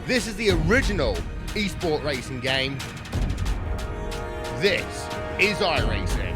This is the original esport racing game. This is iRacing.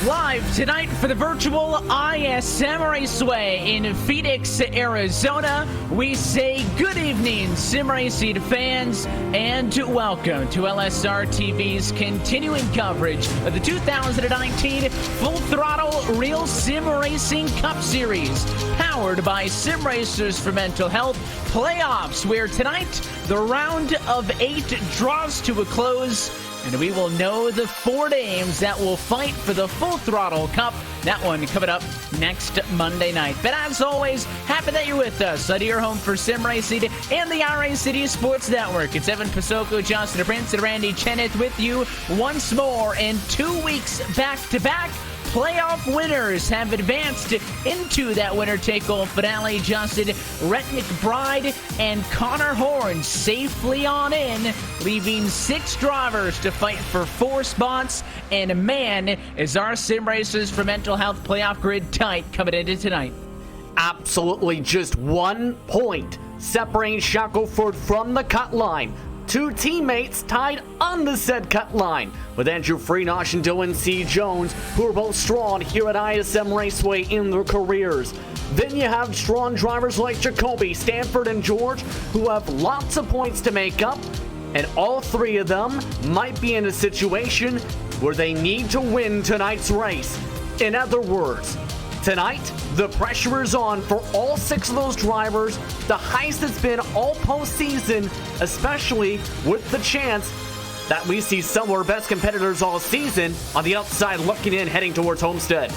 Live tonight for the virtual ISM Raceway in Phoenix, Arizona. We say good evening, sim racing fans, and welcome to LSR TV's continuing coverage of the 2019 Full Throttle Real Sim Racing Cup Series, powered by Sim Racers for Mental Health playoffs, where tonight the round of 8 draws to a close, and we will know the 4 names that will fight for the Full Throttle Cup. That one coming up next Monday night. But as always, happy that you're with us on your home for sim racing and the iRacing Sports Network. It's Evan Pasoko, Justin Prince, and Randy Cheneth with you once more. In 2 weeks back-to-back, playoff winners have advanced into that winner-take-all finale. Justin, Rhett McBride and Connor Horn safely on in, leaving 6 drivers to fight for 4 spots. And man, is our Sim Racers for Mental Health playoff grid tight coming into tonight. Absolutely, just 1 point separating Shackelford from the cut line. 2 teammates tied on the said cut line, with Andrew Freenosh and Dylan C. Jones, who are both strong here at ISM Raceway in their careers. Then you have strong drivers like Jacoby, Stanford, and George, who have lots of points to make up, and all 3 of them might be in a situation where they need to win tonight's race. In other words, tonight, the pressure is on for all 6 of those drivers, the highest it's been all postseason, especially with the chance that we see some of our best competitors all season on the outside looking in, heading towards Homestead.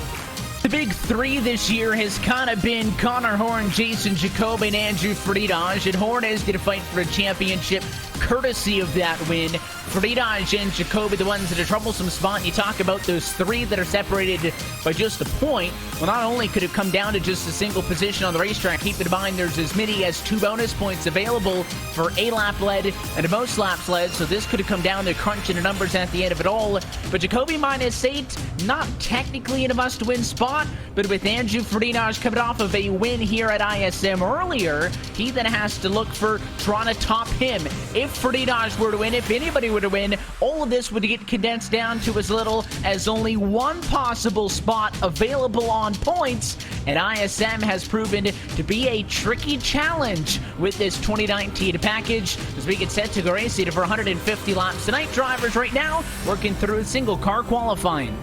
The big 3 this year has kind of been Connor Horn, Jason Jacoby, and Andrew Freenosh, and Horn is going to fight for a championship courtesy of that win. Freenosh and Jacoby, the ones in a troublesome spot. And you talk about those 3 that are separated by just a point. Well, not only could it come down to just a single position on the racetrack, keep in mind there's as many as 2 bonus points available for a lap led and most laps led, so this could have come down to crunching the numbers at the end of it all. But Jacoby -8, not technically in a must-win spot, but with Andrew Freenosh coming off of a win here at ISM earlier, he then has to look for trying to top him. If Freenosh were to win, if anybody were to win, all of this would get condensed down to as little as only 1 possible spot available on points, and ISM has proven to be a tricky challenge with this 2019 package as we get set to go racing for 150 laps tonight. Drivers right now working through single car qualifying.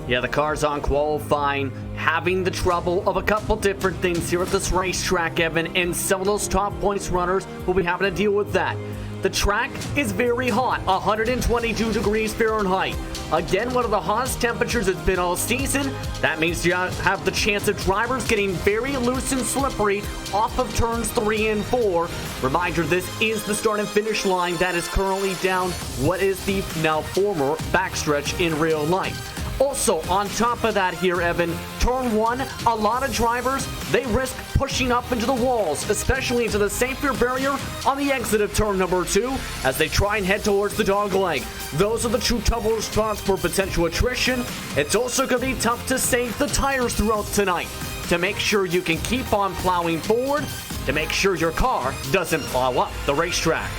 Yeah, the cars on qualifying, having the trouble of a couple different things here at this racetrack, Evan, and some of those top points runners will be having to deal with that. The track is very hot, 122 degrees Fahrenheit. Again, one of the hottest temperatures it's been all season. That means you have the chance of drivers getting very loose and slippery off of turns 3 and 4. Reminder, this is the start and finish line that is currently down what is the now former backstretch in real life. Also, on top of that here, Evan, turn 1, a lot of drivers, they risk pushing up into the walls, especially into the safer barrier on the exit of turn number 2 as they try and head towards the dog leg. Those are the true double spots for potential attrition. It's also going to be tough to save the tires throughout tonight to make sure you can keep on plowing forward, to make sure your car doesn't plow up the racetrack.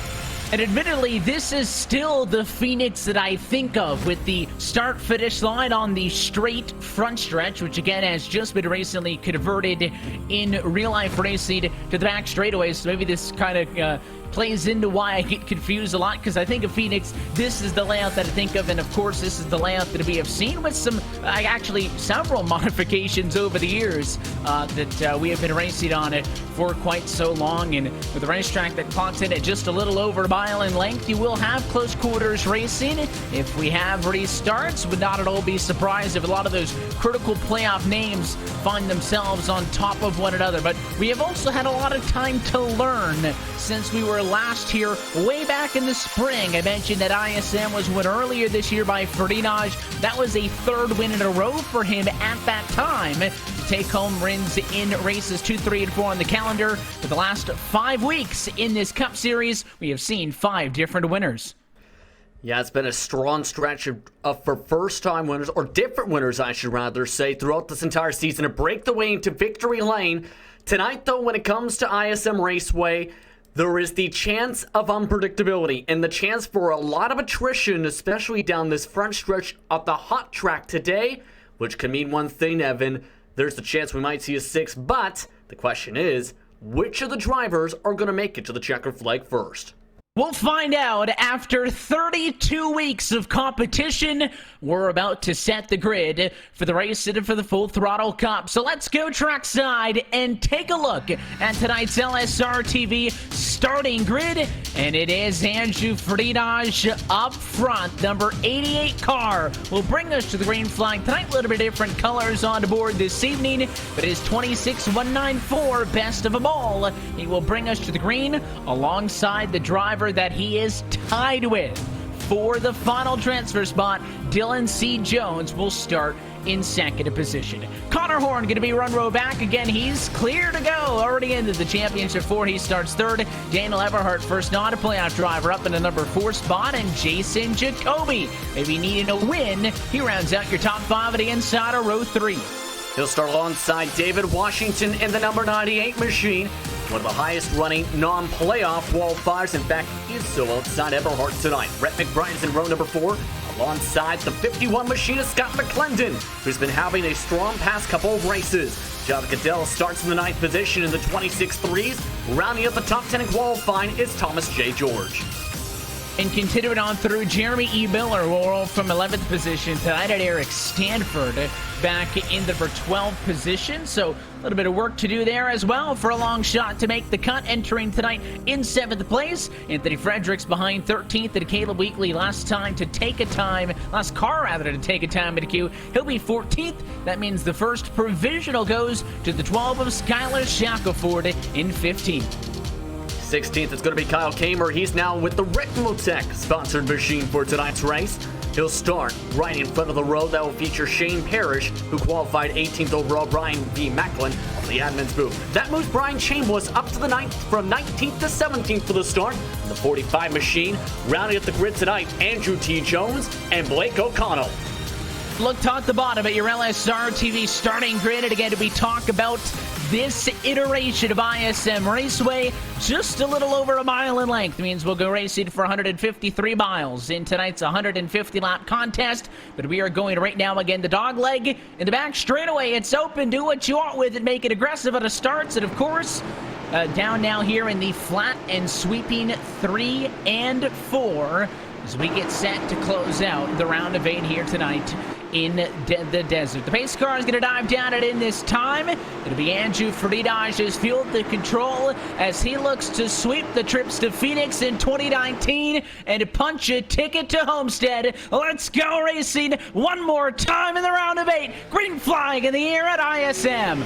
And admittedly, this is still the Phoenix that I think of, with the start-finish line on the straight front stretch, which again has just been recently converted in real-life racing to the back straightaways. So maybe this kind of plays into why I get confused a lot, because I think of Phoenix, this is the layout that I think of, and of course this is the layout that we have seen with some actually several modifications over the years that we have been racing on it for quite so long. And with the racetrack that clocks in at just a little over a mile in length, you will have close quarters racing. If we have restarts, would not at all be surprised if a lot of those critical playoff names find themselves on top of one another. But we have also had a lot of time to learn since we were last here way back in the spring. I mentioned that ISM was won earlier this year by Ferdinand. That was a third win in a row for him at that time to take home wins in races 2, 3, and 4 on the calendar. For the last 5 weeks in this Cup Series, we have seen 5 different winners. Yeah, it's been a strong stretch for first-time winners, or different winners, I should rather say, throughout this entire season to break the way into victory lane. Tonight, though, when it comes to ISM Raceway, there is the chance of unpredictability and the chance for a lot of attrition, especially down this front stretch of the hot track today, which can mean one thing, Evan. There's the chance we might see a 6, but the question is, which of the drivers are going to make it to the checker flag first? We'll find out after 32 weeks of competition. We're about to set the grid for the race and for the Full Throttle Cup. So let's go trackside and take a look at tonight's LSR TV starting grid. And it is Andrew Ferdinand up front. Number 88 car will bring us to the green flag tonight. A little bit different colors on board this evening, but it is 26194, best of them all. He will bring us to the green alongside the driver that he is tied with for the final transfer spot. Dylan C. Jones will start in second position. Connor Horn going to be run row back again. He's clear to go. Already into the championship 4. He starts third. Daniel Everhart, first non-playoff driver, up in the number 4 spot. And Jason Jacoby, maybe needing a win, he rounds out your top 5 at the inside of row 3. He'll start alongside David Washington in the number 98 machine. One of the highest running non-playoff qualifiers. In fact, he's so outside Everhart tonight. Brett McBride's in row number 4 alongside the 51 machinist Scott McClendon, who's been having a strong past couple of races. John Goodell starts in the 9th position in the 26-3s. Rounding up the top 10 in qualifying is Thomas J. George. And continuing on through, Jeremy E. Miller will roll from 11th position tonight at Eric Stanford back in the number 12 position. So a little bit of work to do there as well for a long shot to make the cut. Entering tonight in 7th place, Anthony Fredericks behind 13th, and Caleb Weekly last car to take a time in the queue. He'll be 14th. That means the first provisional goes to the 12 of Skylar Shackelford in 15th. 16th is going to be Kyle Kamer. He's now with the Ritmotech sponsored machine for tonight's race. He'll start right in front of the row. That will feature Shane Parrish, who qualified 18th overall. Brian V. Macklin on the admin's booth. That moves Brian Chambliss up to the 9th, from 19th to 17th for the start. The 45 machine rounding up the grid tonight, Andrew T. Jones and Blake O'Connell. Look top to bottom at your LSR TV starting grid. And again, we talk about this iteration of ISM Raceway, just a little over a mile in length. Means we'll go racing for 153 miles in tonight's 150-lap contest. But we are going right now, again, the dog leg in the back straightaway. It's open. Do what you want with it. Make it aggressive at the starts. And, of course, down now here in the flat and sweeping 3 and 4 as we get set to close out the round of 8 here tonight in the desert. The pace car is going to dive down it in this time. It'll be Andrew Ferdinand's field to control as he looks to sweep the trips to Phoenix in 2019 and punch a ticket to Homestead. Let's go racing one more time in the round of 8. Green flag in the air at ISM.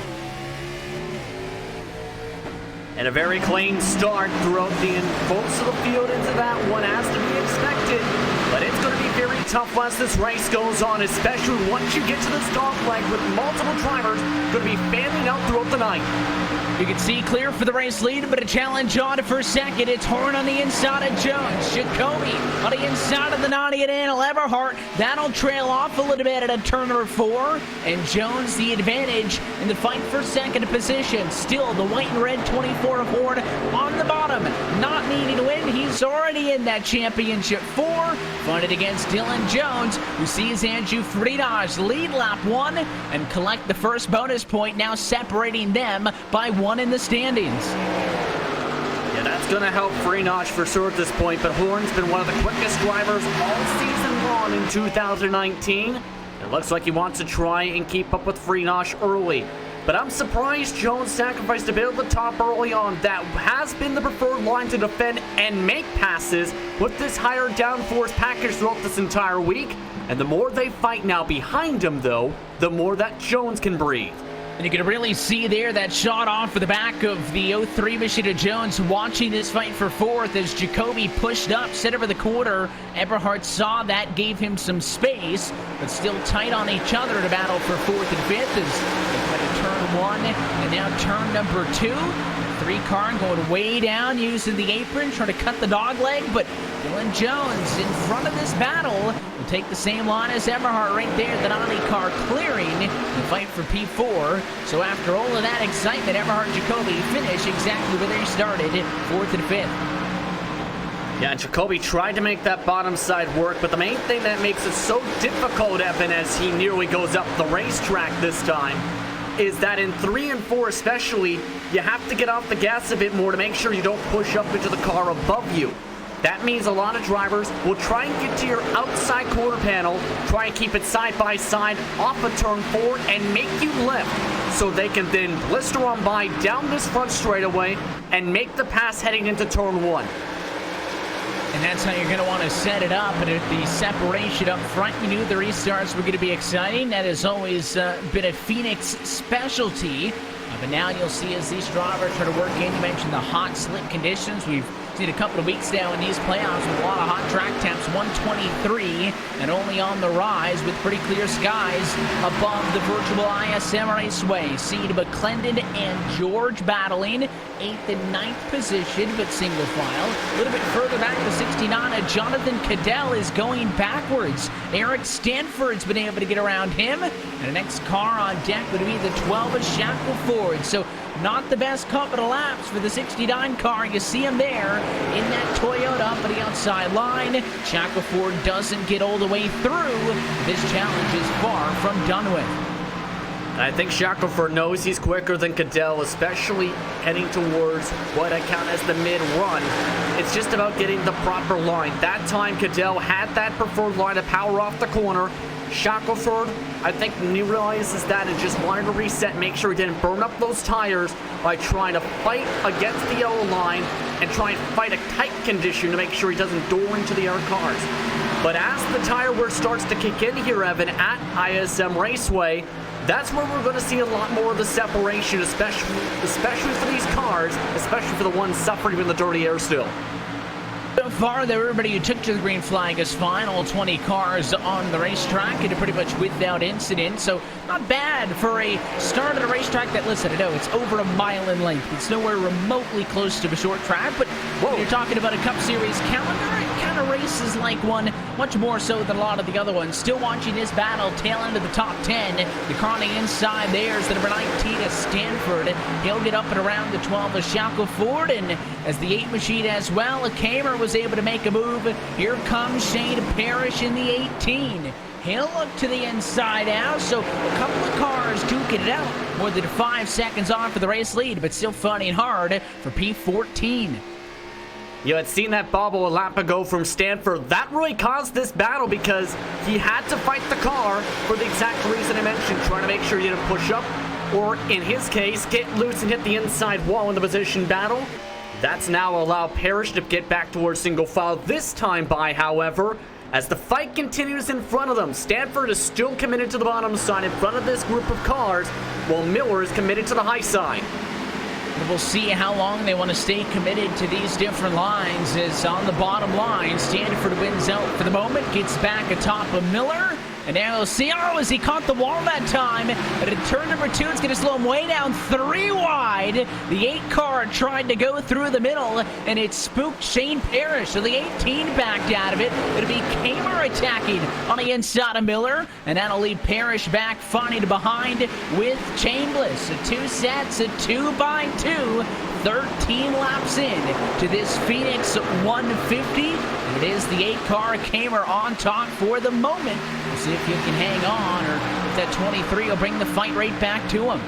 And a very clean start throughout most of the field into that one, as to be expected. But it's going to be very tough once this race goes on, especially once you get to the start flag with multiple drivers going to be fanning out throughout the night. You can see clear for the race lead, but a challenge on for second. It's Horn on the inside of Jones. Jacoby on the inside of the 90 at Daniel Everhart. That'll trail off a little bit at a turn number 4. And Jones the advantage in the fight for second position. Still the white and red 24 of Horn on the bottom. Not needing to win. He's already in that championship 4. Funded against Dylan Jones, who sees Andrew Ferdinand lead lap 1 and collect the first bonus point, now separating them by 1 in the standings. Yeah, that's going to help Ferdinand for sure at this point, but Horn's been one of the quickest drivers all season long in 2019. It looks like he wants to try and keep up with Freenosh early. But I'm surprised Jones sacrificed a bit of the top early on. That has been the preferred line to defend and make passes with this higher downforce package throughout this entire week. And the more they fight now behind him, though, the more that Jones can breathe. And you can really see there that shot off of the back of the 03 machine of Jones watching this fight for fourth as Jacoby pushed up, set over the quarter. Eberhardt saw that, gave him some space, but still tight on each other to battle for fourth and fifth as they come into turn one and now turn number two. Three car going way down using the apron, trying to cut the dog leg, but Dylan Jones in front of this battle will take the same line as Eberhardt right there. The Nani car clearing the fight for P4. So after all of that excitement, Eberhardt and Jacoby finish exactly where they started, fourth and fifth. Yeah, Jacoby tried to make that bottom side work, but the main thing that makes it so difficult, Evan, as he nearly goes up the racetrack this time, is that in 3 and 4 especially, you have to get off the gas a bit more to make sure you don't push up into the car above you. That means a lot of drivers will try and get to your outside quarter panel, try and keep it side by side off of turn 4 and make you lift so they can then blister on by down this front straightaway and make the pass heading into turn 1. And that's how you're going to want to set it up. And at the separation up front, you knew the restarts were going to be exciting. That has always been a Phoenix specialty. But now you'll see as these drivers try to work in, you mentioned the hot, slick conditions. We've seen a couple of weeks now in these playoffs with a lot of hot track temps, 123, and only on the rise with pretty clear skies above the virtual ISM Raceway. Seed McClendon and George battling 8th and 9th position, but single file. A little bit further back to 69, Jonathan Cadell is going backwards. Eric Stanford's been able to get around him, and the next car on deck would be the 12 of Shackle Ford. So not the best couple of laps for the 69 car. You see him there in that Toyota up at the outside line. Shackelford doesn't get all the way through. This challenge is far from done with. I think Shackelford knows he's quicker than Cadell, especially heading towards what I count as the mid-run. It's just about getting the proper line. That time, Cadell had that preferred line to power off the corner. Shackelford, I think, realizes that and just wanted to reset, make sure he didn't burn up those tires by trying to fight against the yellow line and try and fight a tight condition to make sure he doesn't door into the other cars. But as the tire wear starts to kick in here, Evan, at ISM Raceway, that's where we're going to see a lot more of the separation, especially for these cars, especially for the ones suffering in the dirty air still. So far, everybody who took to the green flag is fine. All 20 cars on the racetrack and pretty much without incident. So not bad for a start at a racetrack that, listen, I know it's over a mile in length. It's nowhere remotely close to a short track, but when you're talking about a Cup Series calendar, it kind of races like one, much more so than a lot of the other ones. Still watching this battle, tail end of the top 10. The car on the inside there is the number 19 of Stanford. He'll get up and around the 12 of Shackelford, and as the 8 machine as well, a Kamer was able to make a move. Here comes Shane Parrish in the 18. He'll look to the inside out, so a couple of cars duking it out. More than 5 seconds off for the race lead, but still fighting hard for P14. You had seen that bobble a lap ago from Stanford. That really caused this battle because he had to fight the car for the exact reason I mentioned, trying to make sure he didn't push up, or in his case, get loose and hit the inside wall in the position battle. That's now allowed Parrish to get back towards single file this time by, however, as the fight continues in front of them. Stanford is still committed to the bottom side in front of this group of cars, while Miller is committed to the high side. We'll see how long they want to stay committed to these different lines. As on the bottom line, Stanford wins out for the moment, gets back atop of Miller. And now CRO as he caught the wall that time. But at turn number 2, it's going to slow him way down 3 wide. The 8 car tried to go through the middle, and it spooked Shane Parrish. So the 18 backed out of it. It'll be Kamer attacking on the inside of Miller. And that'll leave Parrish back fighting behind with Chambliss. 2 sets, a 2x2. 13 laps in to this Phoenix 150. And it is the 8 car Kamer on top for the moment. We'll see if he can hang on, or if that 23 will bring the fight right back to him.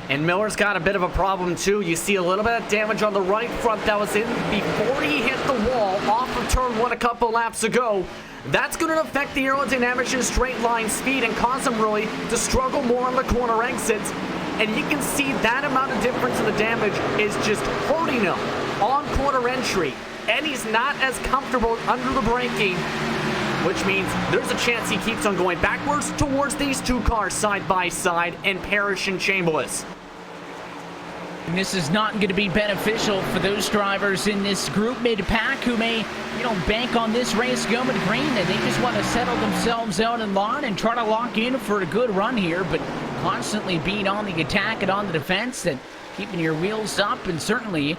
And Miller's got a bit of a problem too. You see a little bit of damage on the right front that was in before he hit the wall off of turn 1 a couple laps ago. That's going to affect the aerodynamics and straight line speed and cause him really to struggle more on the corner exits. And you can see that amount of difference in the damage is just hurting him on corner entry. And he's not as comfortable under the braking, which means there's a chance he keeps on going backwards towards these two cars side by side and perishing shameless. And this is not going to be beneficial for those drivers in this group mid-pack who may, bank on this race going green, and they just want to settle themselves out in line and try to lock in for a good run here, but constantly being on the attack and on the defense and keeping your wheels up and certainly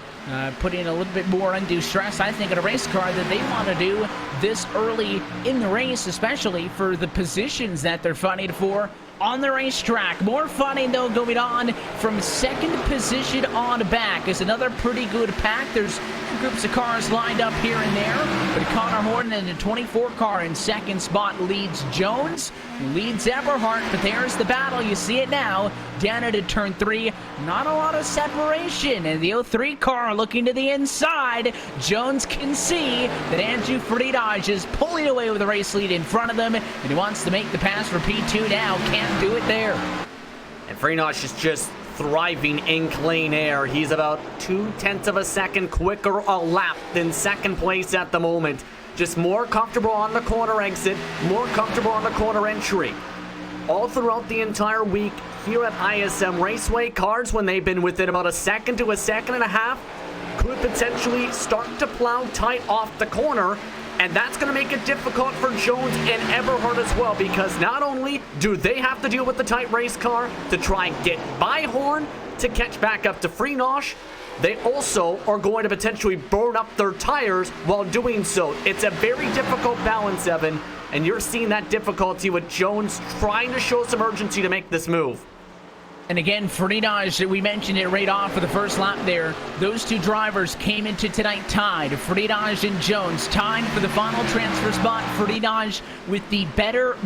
putting a little bit more undue stress, I think, in a race car that they want to do this early in the race, especially for the positions that they're fighting for on the racetrack. More fighting, though, going on from second position on back. Is another pretty good pack. There's two groups of cars lined up here and there, but Connor Horton in the 24 car in second spot leads Jones, leads Eberhardt, but there's the battle. You see it now down into turn 3. Not a lot of separation, and the 03 car looking to the inside. Jones can see that Andrew Friedage is pulling away with the race lead in front of them, and he wants to make the pass for P2 now. Can't do it there. And Friedage is just thriving in clean air. He's about 0.2 of a second quicker a lap than second place at the moment. Just more comfortable on the corner exit, more comfortable on the corner entry. All throughout the entire week here at ISM Raceway, cars, when they've been within about a second to a second and a half, could potentially start to plow tight off the corner. And that's going to make it difficult for Jones and Eberhardt as well, because not only do they have to deal with the tight race car to try and get by Horn to catch back up to Friedage, they also are going to potentially burn up their tires while doing so. It's a very difficult balance, Evan, and you're seeing that difficulty with Jones trying to show some urgency to make this move. And again, Friedage, we mentioned it right off for the first lap there. Those two drivers came into tonight tied. Friedage and Jones tied for the final transfer spot. Friedage with the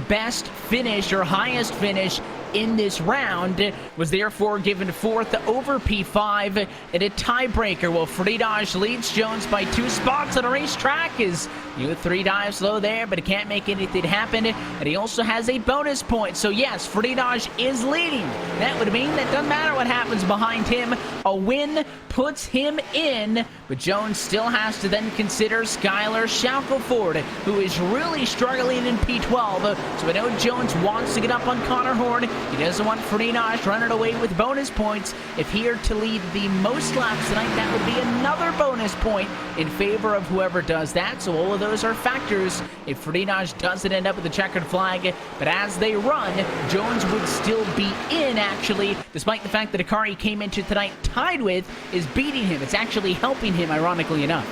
best finish or highest finish in this round was therefore given fourth over P5 at a tiebreaker. Well, Friedage leads Jones by 2 spots on a racetrack. Is 3 dives low there, but he can't make anything happen. And he also has a bonus point. So yes, Friedage is leading. That would mean that doesn't matter what happens behind him. A win puts him in, but Jones still has to then consider Skylar Shackelford, who is really struggling in P12. So I know Jones wants to get up on Connor Horn. He doesn't want Friedage running away with bonus points. If he were to lead the most laps tonight, that would be another bonus point in favor of whoever does that. So all of those are factors if Friedage doesn't end up with the checkered flag. But as they run, Jones would still be in, actually, despite the fact that a car he came into tonight tied with is beating him. It's actually helping him, ironically enough.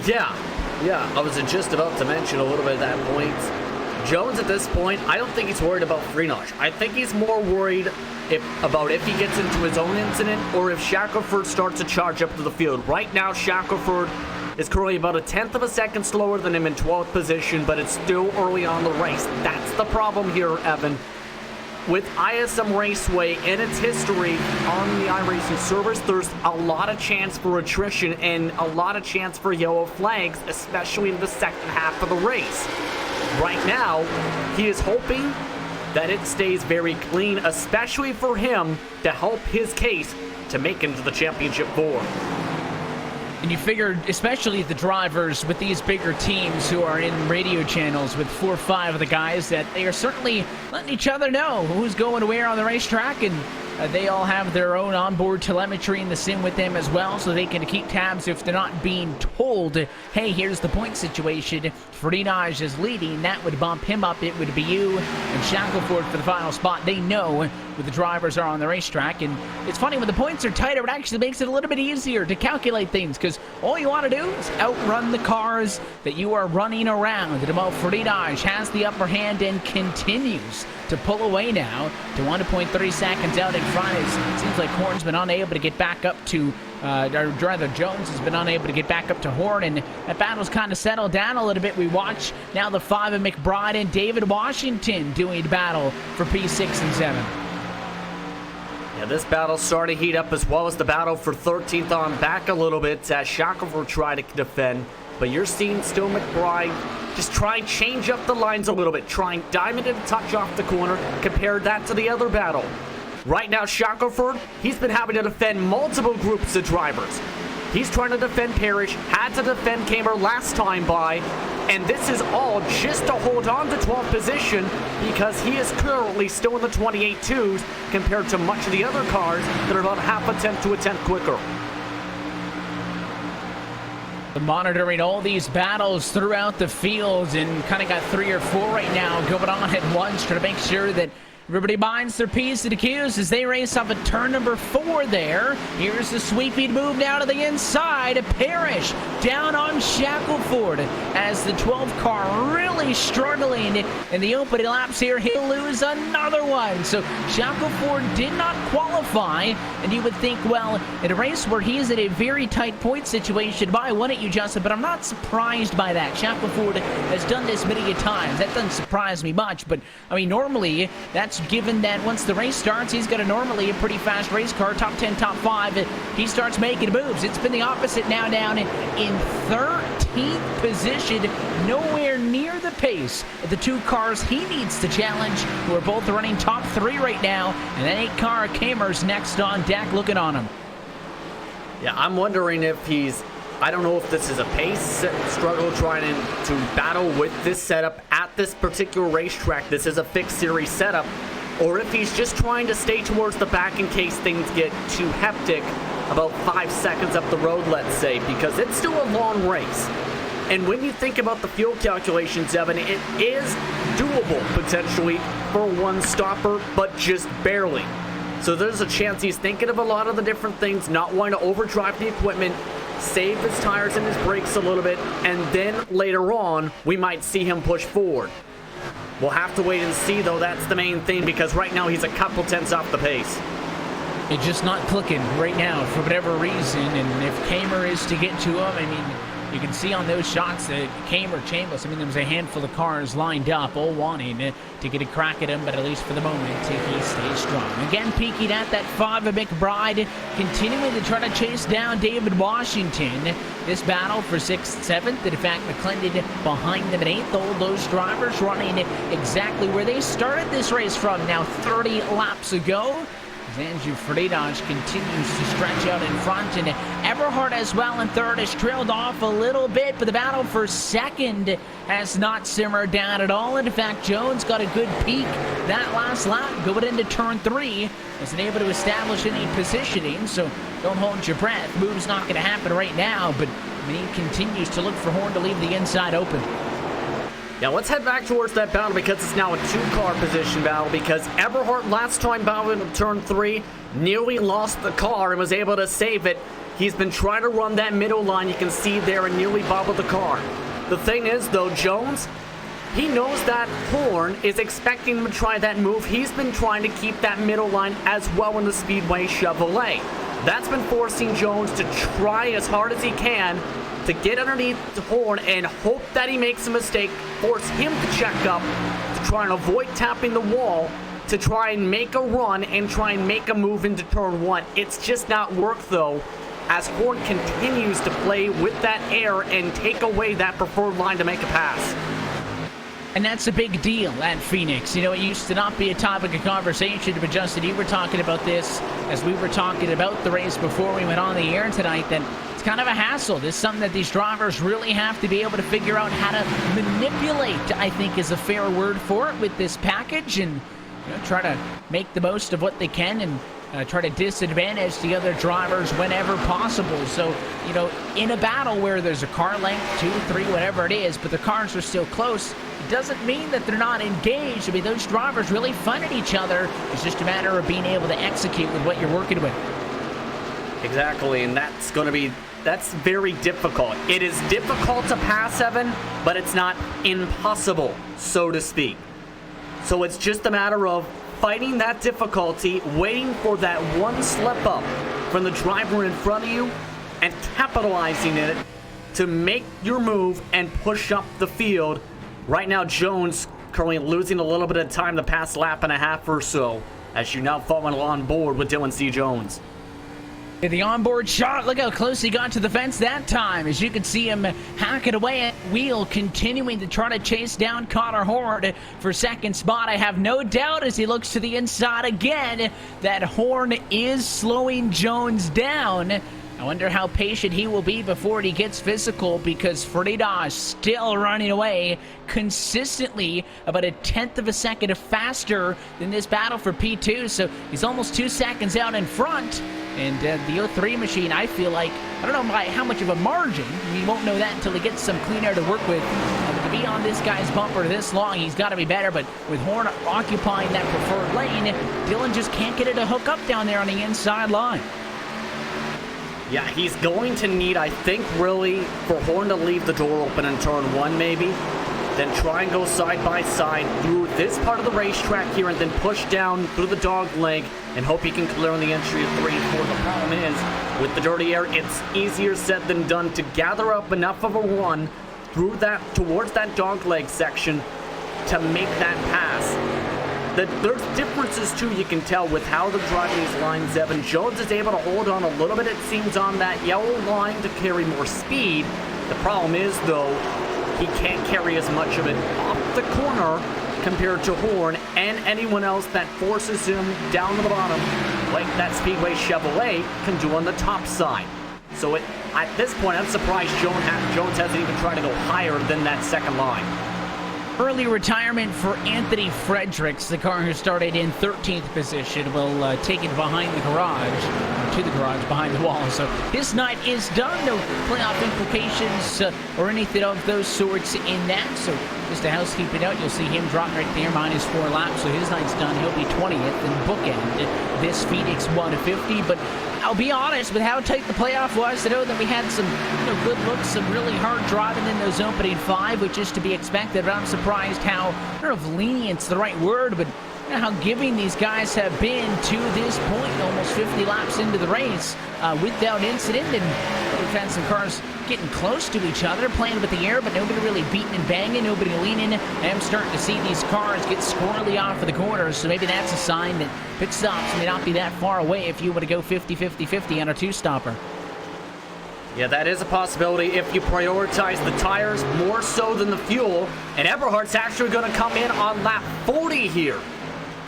Yeah, I was just about to mention a little bit of that point. Jones at this point, I don't think he's worried about Friedage. I think he's more worried about if he gets into his own incident or if Shackelford starts to charge up to the field. Right now, Shackelford is currently about 1/10 of a second slower than him in 12th position, but it's still early on the race. That's the problem here, Evan. With ISM Raceway and its history on the iRacing service, there's a lot of chance for attrition and a lot of chance for yellow flags, especially in the second half of the race. Right now, he is hoping that it stays very clean, especially for him to help his case to make it into the championship 4. And you figured, especially the drivers with these bigger teams who are in radio channels with 4 or 5 of the guys, that they are certainly letting each other know who's going where on the racetrack, and they all have their own onboard telemetry in the sim with them as well, so they can keep tabs if they're not being told, hey, here's the point situation. Friedage is leading. That would bump him up. It would be you and Shackelford for the final spot. They know where the drivers are on the racetrack, and it's funny, when the points are tighter, it actually makes it a little bit easier to calculate things, because all you want to do is outrun the cars that you are running around. And Friedage has the upper hand and continues to pull away now to 1.3 seconds out in front. It seems like Horn's been unable to get back up to, or rather Jones has been unable to get back up to Horn, and that battle's kind of settled down a little bit. We watch now the 5 of McBride and David Washington doing battle for P6 and 7. Yeah, this battle started to heat up as well as the battle for 13th on back a little bit as Shackelford tried to defend. but you're seeing still McBride just try and change up the lines a little bit, try and diamond it a touch off the corner, compare that to the other battle. Right now, Shackelford, he's been having to defend multiple groups of drivers. He's trying to defend Parrish, had to defend Kamer last time by, and this is all just to hold on to 12th position because he is currently still in the 28.2s compared to much of the other cars that are about half a tenth to a tenth quicker. Monitoring all these battles throughout the field and kind of got 3 or 4 right now going on at once, trying to make sure that everybody binds their P's and Q's as they race off at turn number 4 there. Here's the sweeping move now to the inside. Parrish down on Shackelford as the 12 car really struggling in the opening laps here. He'll lose another one. So Shackelford did not qualify, and you would think, well, in a race where he is in a very tight point situation, why wouldn't you, Justin? But I'm not surprised by that. Shackelford has done this many times. That doesn't surprise me much, but I mean, normally that's given that once the race starts, he's got normally a pretty fast race car, top 10, top 5. He starts making moves. It's been the opposite now, down in 13th position, nowhere near the pace of the 2 cars he needs to challenge, who are both running top 3 right now, and that 8 car Kamer's next on deck looking on him. Yeah, I'm wondering if he's, I don't know if this is a pace struggle trying to battle with this setup at this particular racetrack. This is a fixed series setup. Or if he's just trying to stay towards the back in case things get too hectic about 5 seconds up the road, let's say, because it's still a long race. And when you think about the fuel calculations, Evan, it is doable potentially for one stopper, but just barely. So there's a chance he's thinking of a lot of the different things, not wanting to overdrive the equipment, save his tires and his brakes a little bit, and then later on, we might see him push forward. We'll have to wait and see, though. That's the main thing, because right now he's a couple tenths off the pace. It's just not clicking right now for whatever reason, and if Kamer is to get to him, I mean, you can see on those shots that Kamer, Chambliss, I mean, there was a handful of cars lined up, all wanting to get a crack at him, but at least for the moment, he stays strong. Again, peeking at that 5 of McBride, continuing to try to chase down David Washington. This battle for 6th, 7th, and in fact, McClendon behind them at 8th. All those drivers running exactly where they started this race from now 30 laps ago. Andrew Freitas continues to stretch out in front, and Eberhard as well in 3rd has trailed off a little bit, but the battle for 2nd has not simmered down at all. And in fact, Jones got a good peek that last lap going into turn 3. Isn't able to establish any positioning, so don't hold your breath. Move's not going to happen right now, but I mean, he continues to look for Horn to leave the inside open. Now let's head back towards that battle because it's now a 2-car position battle because Eberhard last time battled in turn 3 nearly lost the car and was able to save it. He's been trying to run that middle line, you can see there, and nearly bobbled the car. The thing is though, Jones, he knows that Horn is expecting him to try that move. He's been trying to keep that middle line as well in the Speedway Chevrolet. That's been forcing Jones to try as hard as he can to get underneath the Horn and hope that he makes a mistake, force him to check up, to try and avoid tapping the wall, to try and make a run and try and make a move into turn 1. It's just not worked though, as Horn continues to play with that air and take away that preferred line to make a pass. And that's a big deal at Phoenix. You know, it used to not be a topic of conversation, but Justin, you were talking about this as we were talking about the race before we went on the air tonight, that it's kind of a hassle. This is something that these drivers really have to be able to figure out how to manipulate, I think is a fair word for it, with this package, and try to make the most of what they can and try to disadvantage the other drivers whenever possible. So, in a battle where there's a car length, 2, 3, whatever it is, but the cars are still close, it doesn't mean that they're not engaged. I mean, those drivers really fun at each other. It's just a matter of being able to execute with what you're working with. Exactly, and that's very difficult. It is difficult to pass, Evan, but it's not impossible, so to speak. So it's just a matter of fighting that difficulty, waiting for that one slip up from the driver in front of you, and capitalizing it to make your move and push up the field. Right now, Jones currently losing a little bit of time the past lap and a half or so, as you now following on board with Dylan C. Jones. The onboard shot, look how close he got to the fence that time. As you can see him hack it away at wheel, continuing to try to chase down Connor Horn for second spot. I have no doubt as he looks to the inside again that Horn is slowing Jones down. I wonder how patient he will be before he gets physical, because Frida is still running away consistently about a tenth of a second faster than this battle for P2. So he's almost 2 seconds out in front. And the 03 machine, I feel like, I don't know by how much of a margin. We won't know that until he gets some clean air to work with. To be on this guy's bumper this long, he's got to be better. But with Horn occupying that preferred lane, Dylan just can't get it to hook up down there on the inside line. Yeah, he's going to need, I think, really, for Horn to leave the door open in turn 1, maybe. Then try and go side by side through this part of the racetrack here, and then push down through the dog leg and hope he can clear on the entry of 3 and 4. The problem is, with the dirty air, it's easier said than done to gather up enough of a run through that, towards that dog leg section to make that pass. There's differences, too, you can tell with how they're driving these lines. Evan Jones is able to hold on a little bit, it seems, on that yellow line to carry more speed. The problem is, though, he can't carry as much of it off the corner compared to Horn and anyone else that forces him down to the bottom, like that Speedway Chevrolet can do on the top side. So at this point, I'm surprised Jones hasn't even tried to go higher than that second line. Early retirement for Anthony Fredericks, the car who started in 13th position, will take it behind the garage, or to the garage behind the wall. So his night is done. No playoff implications or anything of those sorts in that. So just a housekeeping note, you'll see him drop right there, -4 laps. So his night's done. He'll be 20th and bookend this Phoenix 150. But I'll be honest, with how tight the playoff was, I know that we had some good looks, some really hard driving in those opening 5, which is to be expected. But I'm surprised how, I don't know if lenient's the right word, but how giving these guys have been to this point, almost 50 laps into the race without incident. And we've had some cars getting close to each other, playing with the air, but nobody really beating and banging, nobody leaning. I am starting to see these cars get squirrely off of the corners, so maybe that's a sign that pit stops may not be that far away if you were to go 50-50-50 on a 2-stopper. Yeah, that is a possibility if you prioritize the tires more so than the fuel. And Eberhardt's actually going to come in on lap 40 here.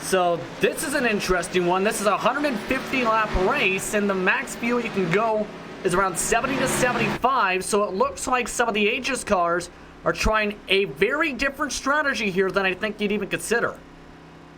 So this is an interesting one. This is a 150-lap race, and the max fuel you can go is around 70 to 75. So it looks like some of the Aegis cars are trying a very different strategy here than I think you'd even consider.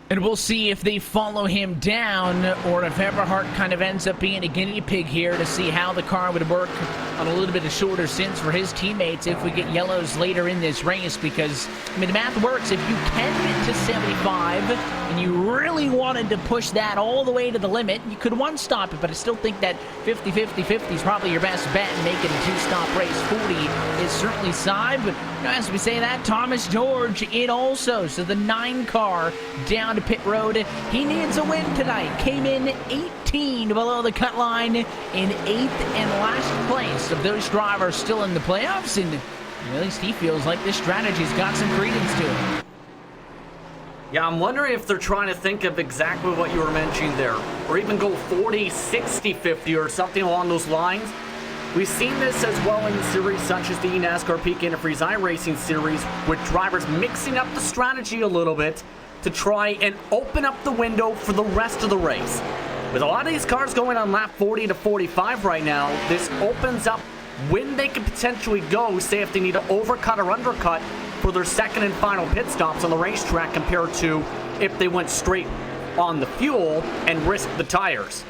And we'll see if they follow him down or if Eberhardt kind of ends up being a guinea pig here to see how the car would work on a little bit of shorter stints for his teammates if we get yellows later in this race. Because, I mean, the math works. If you can get to 75 and you really wanted to push that all the way to the limit, you could one-stop it. But I still think that 50-50-50 is probably your best bet, and making a two-stop race 40 is certainly side. But as we say that, Thomas George in also. So the 9 car down to pit road. He needs a win tonight. Came in 18 below the cut line in 8th and last place of those drivers still in the playoffs, and at least he feels like this strategy's got some credence to it. Yeah, I'm wondering if they're trying to think of exactly what you were mentioning there, or even go 40, 60, 50 or something along those lines. We've seen this as well in series such as the NASCAR Peak Antifreeze iRacing series, with drivers mixing up the strategy a little bit to try and open up the window for the rest of the race. With a lot of these cars going on lap 40 to 45 right now, this opens up when they could potentially go, say if they need to overcut or undercut for their second and final pit stops on the racetrack, compared to if they went straight on the fuel and risked the tires.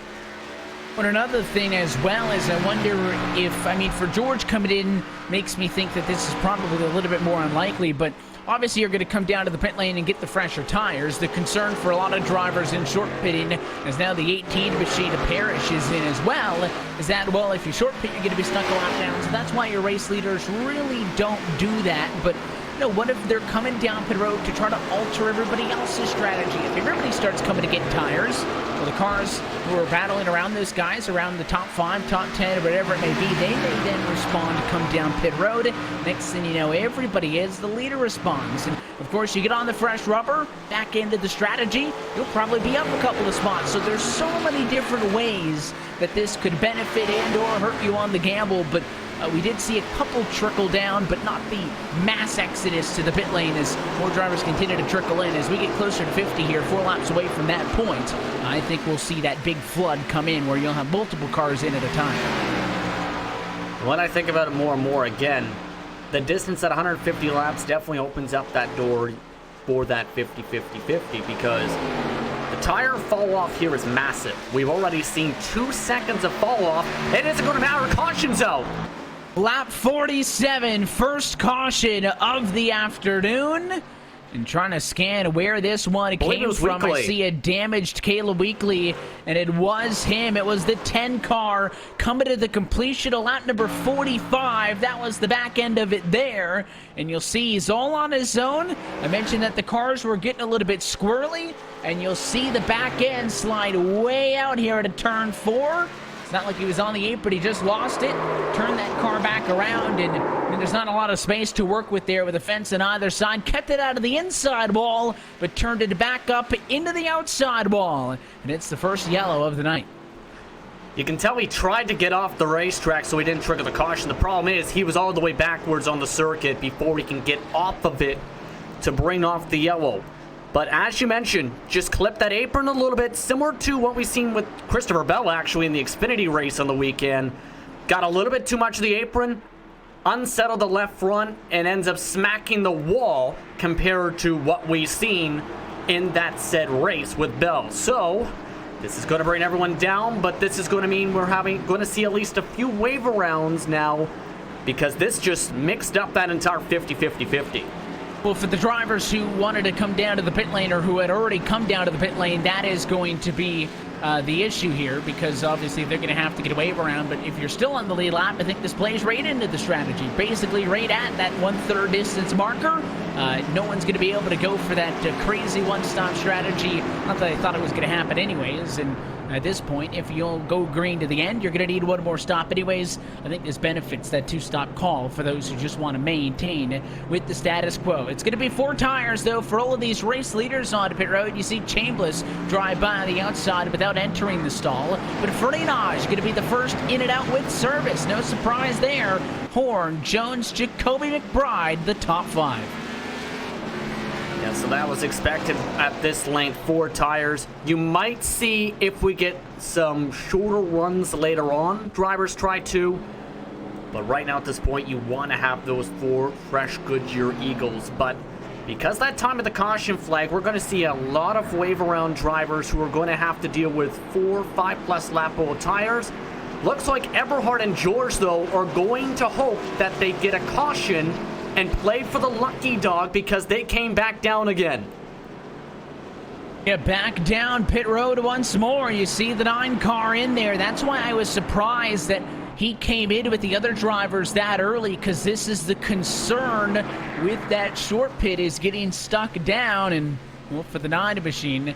But another thing as well is I wonder if, I mean, for George coming in makes me think that this is probably a little bit more unlikely, but obviously you're going to come down to the pit lane and get the fresher tires. The concern for a lot of drivers in short pitting, as now the 18 machine of Parrish is in as well, is that, well, if you short pit, you're going to be stuck a lap down. So that's why your race leaders really don't do that. But what if they're coming down pit road to try to alter everybody else's strategy? If everybody starts coming to get tires, well, the cars who are battling around those guys, around the top 5, top 10, or whatever it may be, they may then respond to come down pit road. Next thing you know, everybody as the leader responds. And, of course, you get on the fresh rubber, back into the strategy, you'll probably be up a couple of spots. So there's so many different ways that this could benefit and or hurt you on the gamble, but we did see a couple trickle down, but not the mass exodus to the pit lane as more drivers continue to trickle in. As we get closer to 50 here, 4 laps away from that point, I think we'll see that big flood come in where you'll have multiple cars in at a time. When I think about it more and more, again, the distance at 150 laps definitely opens up that door for that 50-50-50 because the tire fall off here is massive. We've already seen 2 seconds of fall off. It isn't going to matter. Caution's out. Lap 47, first caution of the afternoon. And trying to scan where this one came from. I see a damaged Caleb Weekly, and it was him. It was the 10 car coming to the completion of lap number 45. That was the back end of it there. And you'll see he's all on his own. I mentioned that the cars were getting a little bit squirrely, and you'll see the back end slide way out here at a turn 4. It's not like he was on the apron, he just lost it, turned that car back around, and there's not a lot of space to work with there with a fence on either side. Kept it out of the inside wall, but turned it back up into the outside wall. And it's the first yellow of the night. You can tell he tried to get off the racetrack so he didn't trigger the caution. The problem is he was all the way backwards on the circuit before he can get off of it to bring off the yellow. But as you mentioned, just clip that apron a little bit, similar to what we've seen with Christopher Bell actually in the Xfinity race on the weekend. Got a little bit too much of the apron, unsettled the left front, and ends up smacking the wall compared to what we've seen in that said race with Bell. So this is going to bring everyone down, but this is going to mean we're going to see at least a few waiver rounds now because this just mixed up that entire 50-50-50. Well, for the drivers who wanted to come down to the pit lane or who had already come down to the pit lane, that is going to be the issue here because obviously they're going to have to get a wave around. But if you're still on the lead lap, I think this plays right into the strategy. Basically right at that 1/3 distance marker. No one's going to be able to go for that crazy one-stop strategy. Not that I thought it was going to happen anyways. And at this point, if you'll go green to the end, you're going to need one more stop anyways. I think this benefits that 2-stop call for those who just want to maintain with the status quo. It's going to be 4 tires, though, for all of these race leaders on pit road. You see Chambliss drive by on the outside without entering the stall. But Freinage going to be the first in and out with service. No surprise there. Horn, Jones, Jacoby McBride, the top 5. Yeah, so that was expected at this length, 4 tires. You might see if we get some shorter runs later on, drivers try to. But right now at this point, you want to have those 4 fresh Goodyear Eagles. But because that time of the caution flag, we're going to see a lot of wave around drivers who are going to have to deal with 4, 5+ lap old tires. Looks like Eberhard and George, though, are going to hope that they get a caution and play for the lucky dog because they came back down again. Yeah, back down pit road once more. You see the 9 car in there. That's why I was surprised that he came in with the other drivers that early, because this is the concern with that short pit is getting stuck down. And well, for the 9 machine,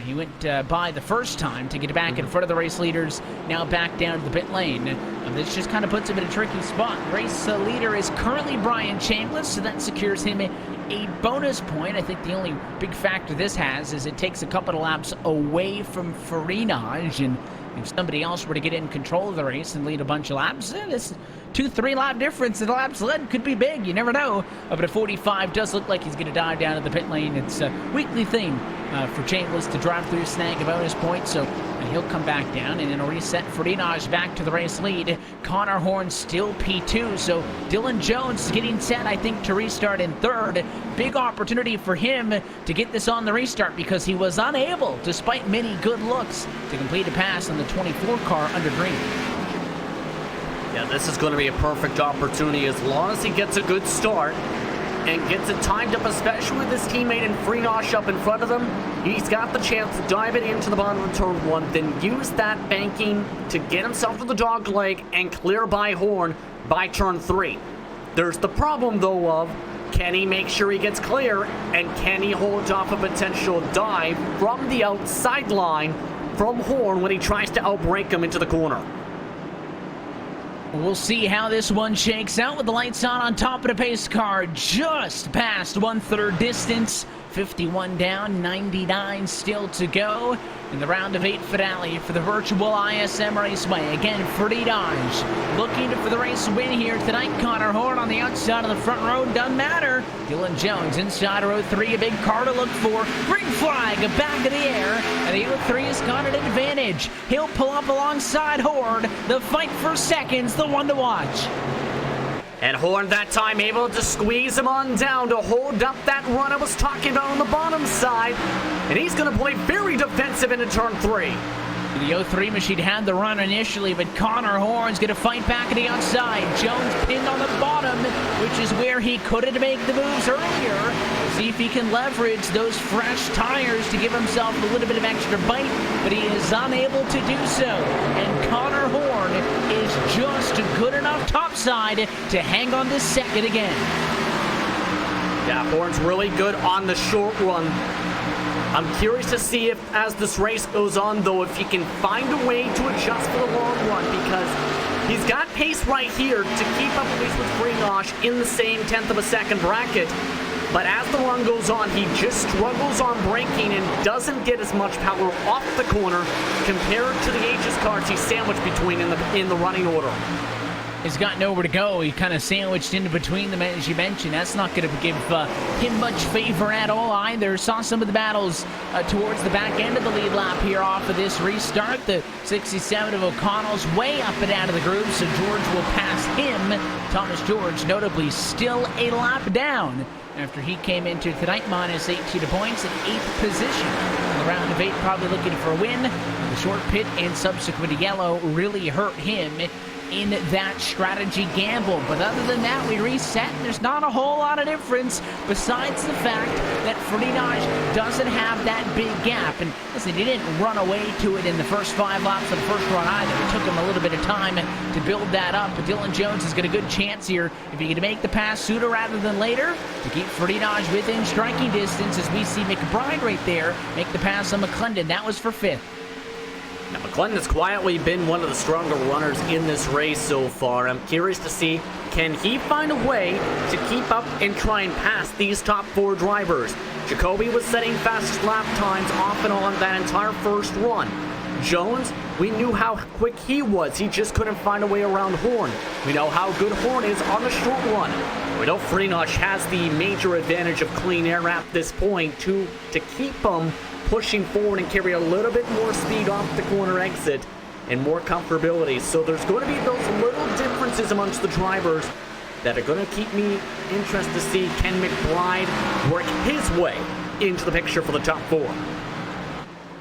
he went by the first time to get back in front of the race leaders, now back down to the pit lane. This just kind of puts him in a tricky spot. Race leader is currently Brian Chambliss, so that secures him a bonus point. I think the only big factor this has is it takes a couple of laps away from Freinage, and if somebody else were to get in control of the race and lead a bunch of laps, this 2-3 lap difference in the laps led could be big. You never know. But a 45 does look like he's going to dive down to the pit lane. It's a weekly thing for Chambliss to drive through, snag a bonus point, so he'll come back down and then reset Freinage back to the race lead. Connor Horn still P2, so Dylan Jones getting set, I think, to restart in 3rd. Big opportunity for him to get this on the restart because he was unable, despite many good looks, to complete a pass on the 24 car under green. Yeah, this is going to be a perfect opportunity as long as he gets a good start and gets it timed up, especially with his teammate and Freinage up in front of him. He's got the chance to dive it into the bottom of turn 1, then use that banking to get himself to the dog leg and clear by Horn by turn 3. There's the problem, though, of can he make sure he gets clear, and can he hold off a potential dive from the outside line from Horn when he tries to outbrake him into the corner. We'll see how this one shakes out with the lights on top of the pace car just past 1/3 distance. 51 down, 99 still to go in the round of 8 finale for the virtual ISM Raceway. Again, Freddie Dodge looking for the race win here tonight. Connor Horn on the outside of the front row, doesn't matter. Dylan Jones inside row 3, a big car to look for. Green flag back in the air, and the 03 has got an advantage. He'll pull up alongside Horn. The fight for seconds, the one to watch. And Horn that time able to squeeze him on down to hold up that run I was talking about on the bottom side. And he's going to play very defensive into turn 3. The 03 machine had the run initially, but Connor Horn's going to fight back at the outside. Jones pinned on the bottom, which is where he couldn't make the moves earlier. See if he can leverage those fresh tires to give himself a little bit of extra bite, but he is unable to do so. And Connor Horn is just good enough topside to hang on this second again. Yeah, Horn's really good on the short run. I'm curious to see if, as this race goes on, though, if he can find a way to adjust for the long run, because he's got pace right here to keep up at least with Freenosh in the same tenth of a second bracket. But as the run goes on, he just struggles on braking and doesn't get as much power off the corner compared to the Aegis cars he's sandwiched between in the running order. He's got nowhere to go. He kind of sandwiched in between them, as you mentioned. That's not going to give him much favor at all either. Saw some of the battles towards the back end of the lead lap here off of this restart. The 67 of O'Connell's way up and out of the group, so George will pass him. Thomas George, notably, still a lap down after he came into tonight, minus 18 points in 8th position. In the round of 8, probably looking for a win. The short pit and subsequent yellow really hurt him in that strategy gamble. But other than that, we reset, and there's not a whole lot of difference besides the fact that Freenosh doesn't have that big gap. And listen, he didn't run away to it in the first 5 laps of the first run either. It took him a little bit of time to build that up. But Dylan Jones has got a good chance here if he can make the pass sooner rather than later to keep Freenosh within striking distance, as we see McBride right there make the pass on McClendon. That was for 5th. Now, McClendon has quietly been one of the stronger runners in this race so far. I'm curious to see, can he find a way to keep up and try and pass these top 4 drivers? Jacoby was setting fastest lap times off and on that entire first run. Jones, we knew how quick he was. He just couldn't find a way around Horn. We know how good Horn is on the short run. We know Freenosh has the major advantage of clean air at this point to keep him pushing forward and carry a little bit more speed off the corner exit and more comfortability. So there's going to be those little differences amongst the drivers that are going to keep me interested to see, can McBride work his way into the picture for the top 4?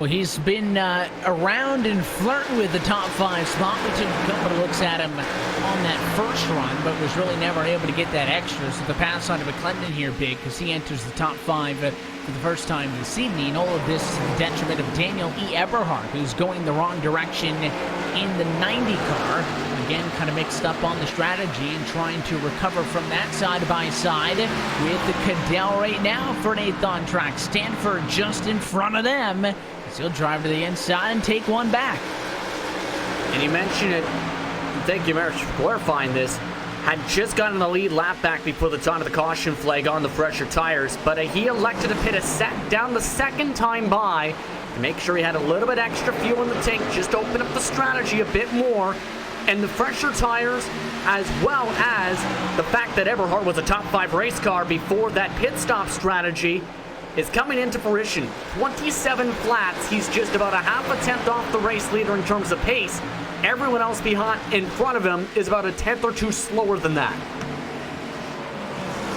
Well, he's been around and flirting with the top 5 spot. We took a couple of looks at him on that first run, but was really never able to get that extra. So the pass on to McClendon here big, because he enters the top 5 for the first time this evening. All of this to the detriment of Daniel E. Eberhardt, who's going the wrong direction in the 90 car. Again, kind of mixed up on the strategy and trying to recover from that side by side with the Cadell right now for an 8th on track. Stanford just in front of them. He'll drive to the inside and take one back. And you mentioned it, thank you very much for clarifying this, had just gotten the lead lap back before the time of the caution flag on the fresher tires, but he elected to pit a set down the second time by to make sure he had a little bit extra fuel in the tank, just open up the strategy a bit more. And the fresher tires, as well as the fact that Eberhardt was a top 5 race car before that pit stop strategy, is coming into fruition. 27 flats. He's just about a half a tenth off the race leader in terms of pace. Everyone else behind, in front of him, is about a tenth or two slower than that.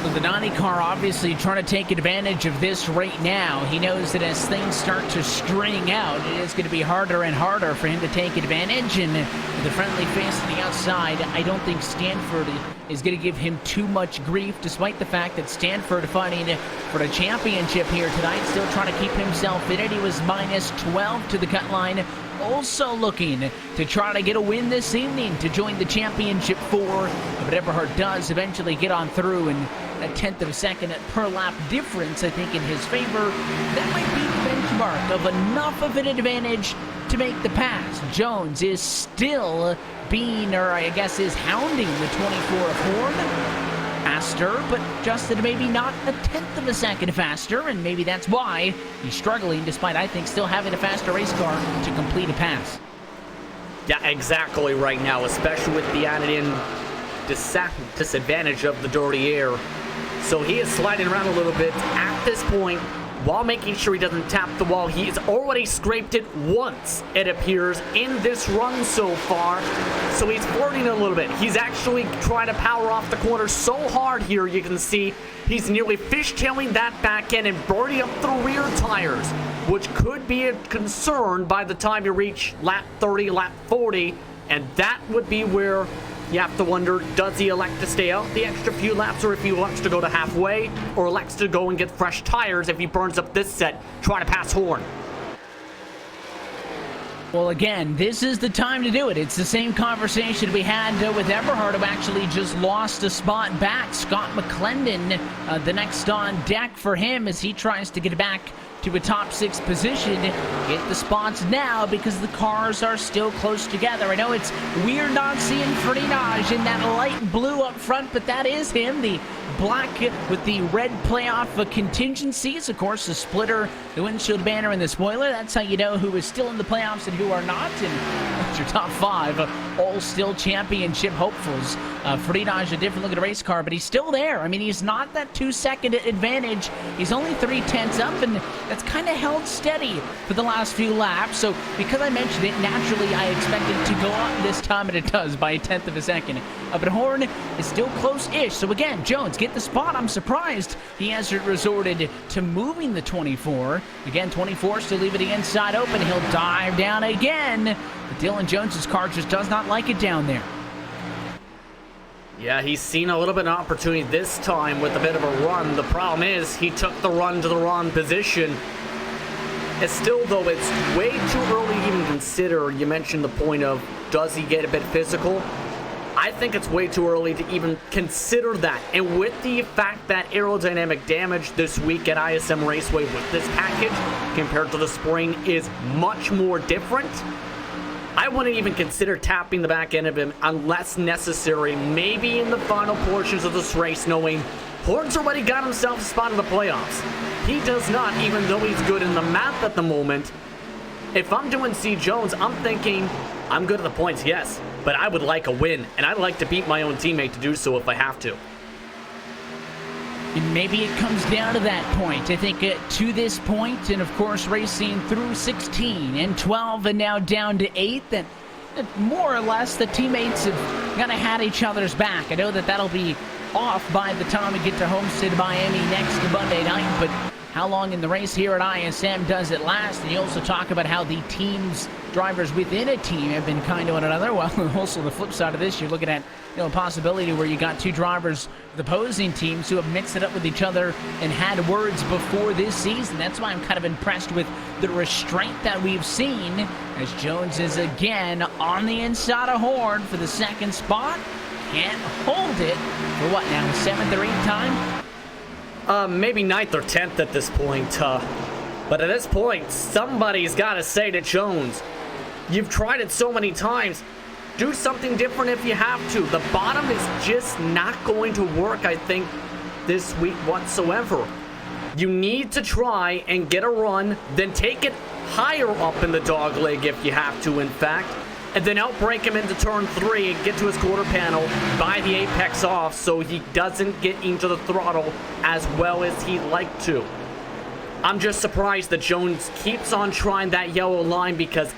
So the 90 car obviously trying to take advantage of this right now. He knows that as things start to string out, it is going to be harder and harder for him to take advantage. And the friendly face on the outside, I don't think Stanford is going to give him too much grief, despite the fact that Stanford fighting for the championship here tonight, still trying to keep himself in it. He was minus 12 to the cut line. Also looking to try to get a win this evening to join the championship 4. But Eberhardt does eventually get on through, and a tenth of a second per lap difference, I think, in his favor. That might be the benchmark of enough of an advantage to make the pass. Jones is still being, or I guess is hounding the 24 of Horn. faster, but Justin maybe not a tenth of a second faster, and maybe that's why he's struggling, despite, I think, still having a faster race car to complete a pass. Yeah, exactly right now, especially with the added-in disadvantage of the dirty air. So he is sliding around a little bit at this point while making sure he doesn't tap the wall. He's already scraped it once, it appears, in this run so far. So he's flirting a little bit. He's actually trying to power off the corner so hard here, you can see he's nearly fishtailing that back end and burning up the rear tires, which could be a concern by the time you reach lap 30, lap 40, and that would be where you have to wonder, does he elect to stay out the extra few laps, or if he elects to go to halfway, or elects to go and get fresh tires if he burns up this set trying to pass Horn? Well, again, this is the time to do it. It's the same conversation we had with Eberhard, who actually just lost a spot back. Scott McClendon, the next on deck for him as he tries to get back to a top 6 position. Get the spots now because the cars are still close together. I know it's weird not seeing Frenage in that light blue up front, but that is him, the black with the red playoff contingencies. Of course, the splitter, the windshield banner, and the spoiler. That's how you know who is still in the playoffs and who are not. And that's your top 5, all still championship hopefuls. Frenage, a different look at a race car, but he's still there. I mean, he's not that 2-second advantage. He's only 0.3 up, and that's kind of held steady for the last few laps. So because I mentioned it, naturally I expect it to go up this time, and it does by 1/10 of a second. But Horn is still close-ish. So again, Jones get the spot. I'm surprised he hasn't resorted to moving the 24. Again, 24 still leaving the inside open. He'll dive down again. But Dylan Jones's car just does not like it down there. Yeah, he's seen a little bit of opportunity this time with a bit of a run. The problem is he took the run to the wrong position. It's still, though, it's way too early to even consider. You mentioned the point of, does he get a bit physical? I think it's way too early to even consider that. And with the fact that aerodynamic damage this week at ISM Raceway with this package compared to the spring is much more different, I wouldn't even consider tapping the back end of him unless necessary, maybe in the final portions of this race, knowing Horn's already got himself a spot in the playoffs. He does not, even though he's good in the math at the moment. If I'm doing C. Jones, I'm thinking, I'm good at the points, yes, but I would like a win, and I'd like to beat my own teammate to do so if I have to. And maybe it comes down to that point. I think to this point, and of course racing through 16 and 12 and now down to 8, that more or less the teammates have kind of had each other's back. I know that that'll be off by the time we get to Homestead, Miami next Monday night, but how long in the race here at ISM does it last? And you also talk about how the teams, drivers within a team have been kind to one another. Well, also the flip side of this, you're looking at a possibility where you got 2 drivers, the opposing teams, who have mixed it up with each other and had words before this season. That's why I'm kind of impressed with the restraint that we've seen as Jones is again on the inside of Horn for the 2nd spot. Can't hold it for what now, 7th or 8th time? Maybe 9th or 10th at this point. But at this point, somebody's got to say to Jones, you've tried it so many times. Do something different if you have to. The bottom is just not going to work, I think, this week whatsoever. You need to try and get a run, then take it higher up in the dog leg if you have to, in fact, and then outbrake him into turn 3 and get to his quarter panel, buy the apex off so he doesn't get into the throttle as well as he'd like to. I'm just surprised that Jones keeps on trying that yellow line because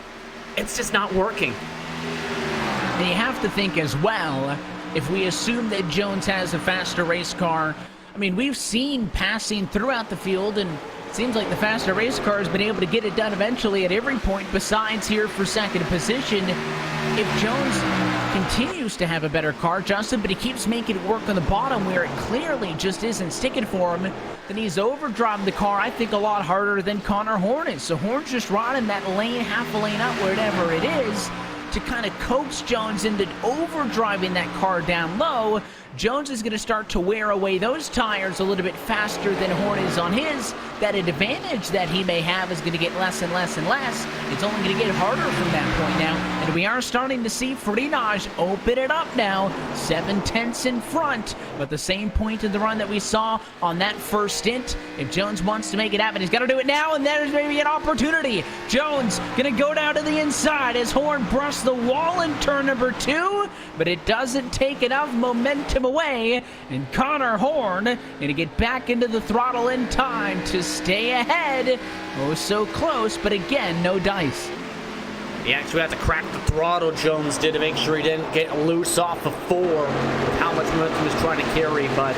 it's just not working. And you have to think as well, if we assume that Jones has a faster race car, I mean, we've seen passing throughout the field, and it seems like the faster race car has been able to get it done eventually at every point besides here for 2nd position. If Jones continues to have a better car, Justin, but he keeps making it work on the bottom where it clearly just isn't sticking for him, then he's overdriving the car, I think, a lot harder than Connor Horn is. So Horn's just riding that lane, half a lane up, wherever it is, to kind of coax Jones into overdriving that car down low. Jones is going to start to wear away those tires a little bit faster than Horn is on his. That advantage that he may have is going to get less and less and less. It's only going to get harder from that point now. And we are starting to see Freenage open it up now. 7/10 in front, but the same point in the run that we saw on that first stint. If Jones wants to make it happen, he's got to do it now, and there's maybe an opportunity. Jones going to go down to the inside as Horn brushed the wall in turn number 2, but it doesn't take enough momentum away, and Connor Horn going to get back into the throttle in time to stay ahead. Oh, so close, but again, no dice. He actually had to crack the throttle, Jones did, to make sure he didn't get loose off the 4 with how much momentum he was trying to carry. But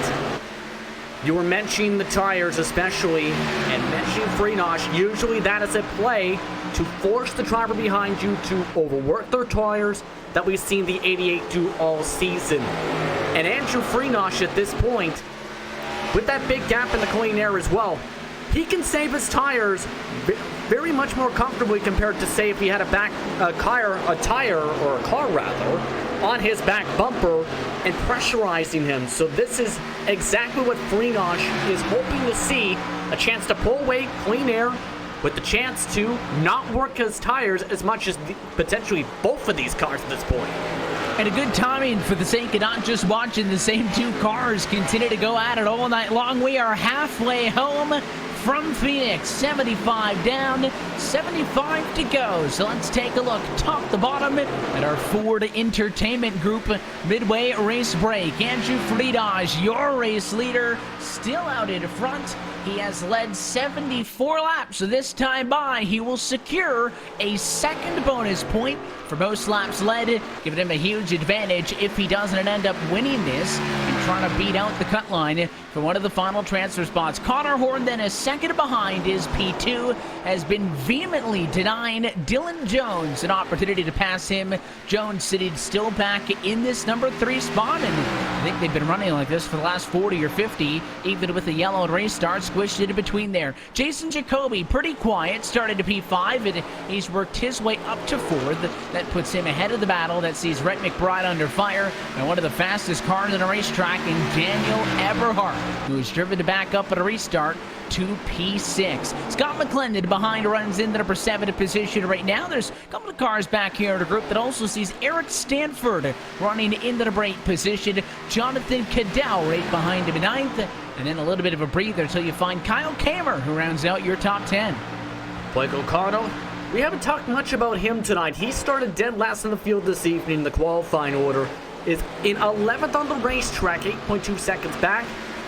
you were mentioning the tires especially, and mentioning Freenage. Usually that is a play to force the driver behind you to overwork their tires that we've seen the 88 do all season. And Andrew Freenage at this point, with that big gap in the clean air as well, he can save his tires very much more comfortably compared to, say, if he had a tire on his back bumper and pressurizing him. So this is exactly what Freenage is hoping to see, a chance to pull away clean air with the chance to not work his tires as much as potentially both of these cars at this point. And a good timing for the sake of not just watching the same two cars continue to go at it all night long. We are halfway home from Phoenix. 75 down, 75 to go. So let's take a look top to bottom at our Ford Entertainment Group midway race break. Andrew Freenage, your race leader, still out in front. He has led 74 laps, so this time by, he will secure a second bonus point for most laps led, giving him a huge advantage if he doesn't end up winning this and trying to beat out the cut line for one of the final transfer spots. Connor Horn then a second behind his P2 has been vehemently denying Dylan Jones an opportunity to pass him. Jones sitting still back in this number 3 spot, and I think they've been running like this for the last 40 or 50, even with the yellow race start squished in between there. Jason Jacoby, pretty quiet, started to P5, and he's worked his way up to 4th. That puts him ahead of the battle. That sees Rhett McBride under fire, and one of the fastest cars on a racetrack in Daniel Eberhardt, who is driven to back up at a restart to P6. Scott McClendon behind runs in the number 7 position right now. There's a couple of cars back here in the group that also sees Eric Stanford running in the number 8 position. Jonathan Cadell right behind him in 9th. And then a little bit of a breather until you find Kyle Kamer, who rounds out your top 10. Blake O'Connell, we haven't talked much about him tonight. He started dead last in the field this evening in the qualifying order. Is in 11th on the racetrack, 8.2 seconds back.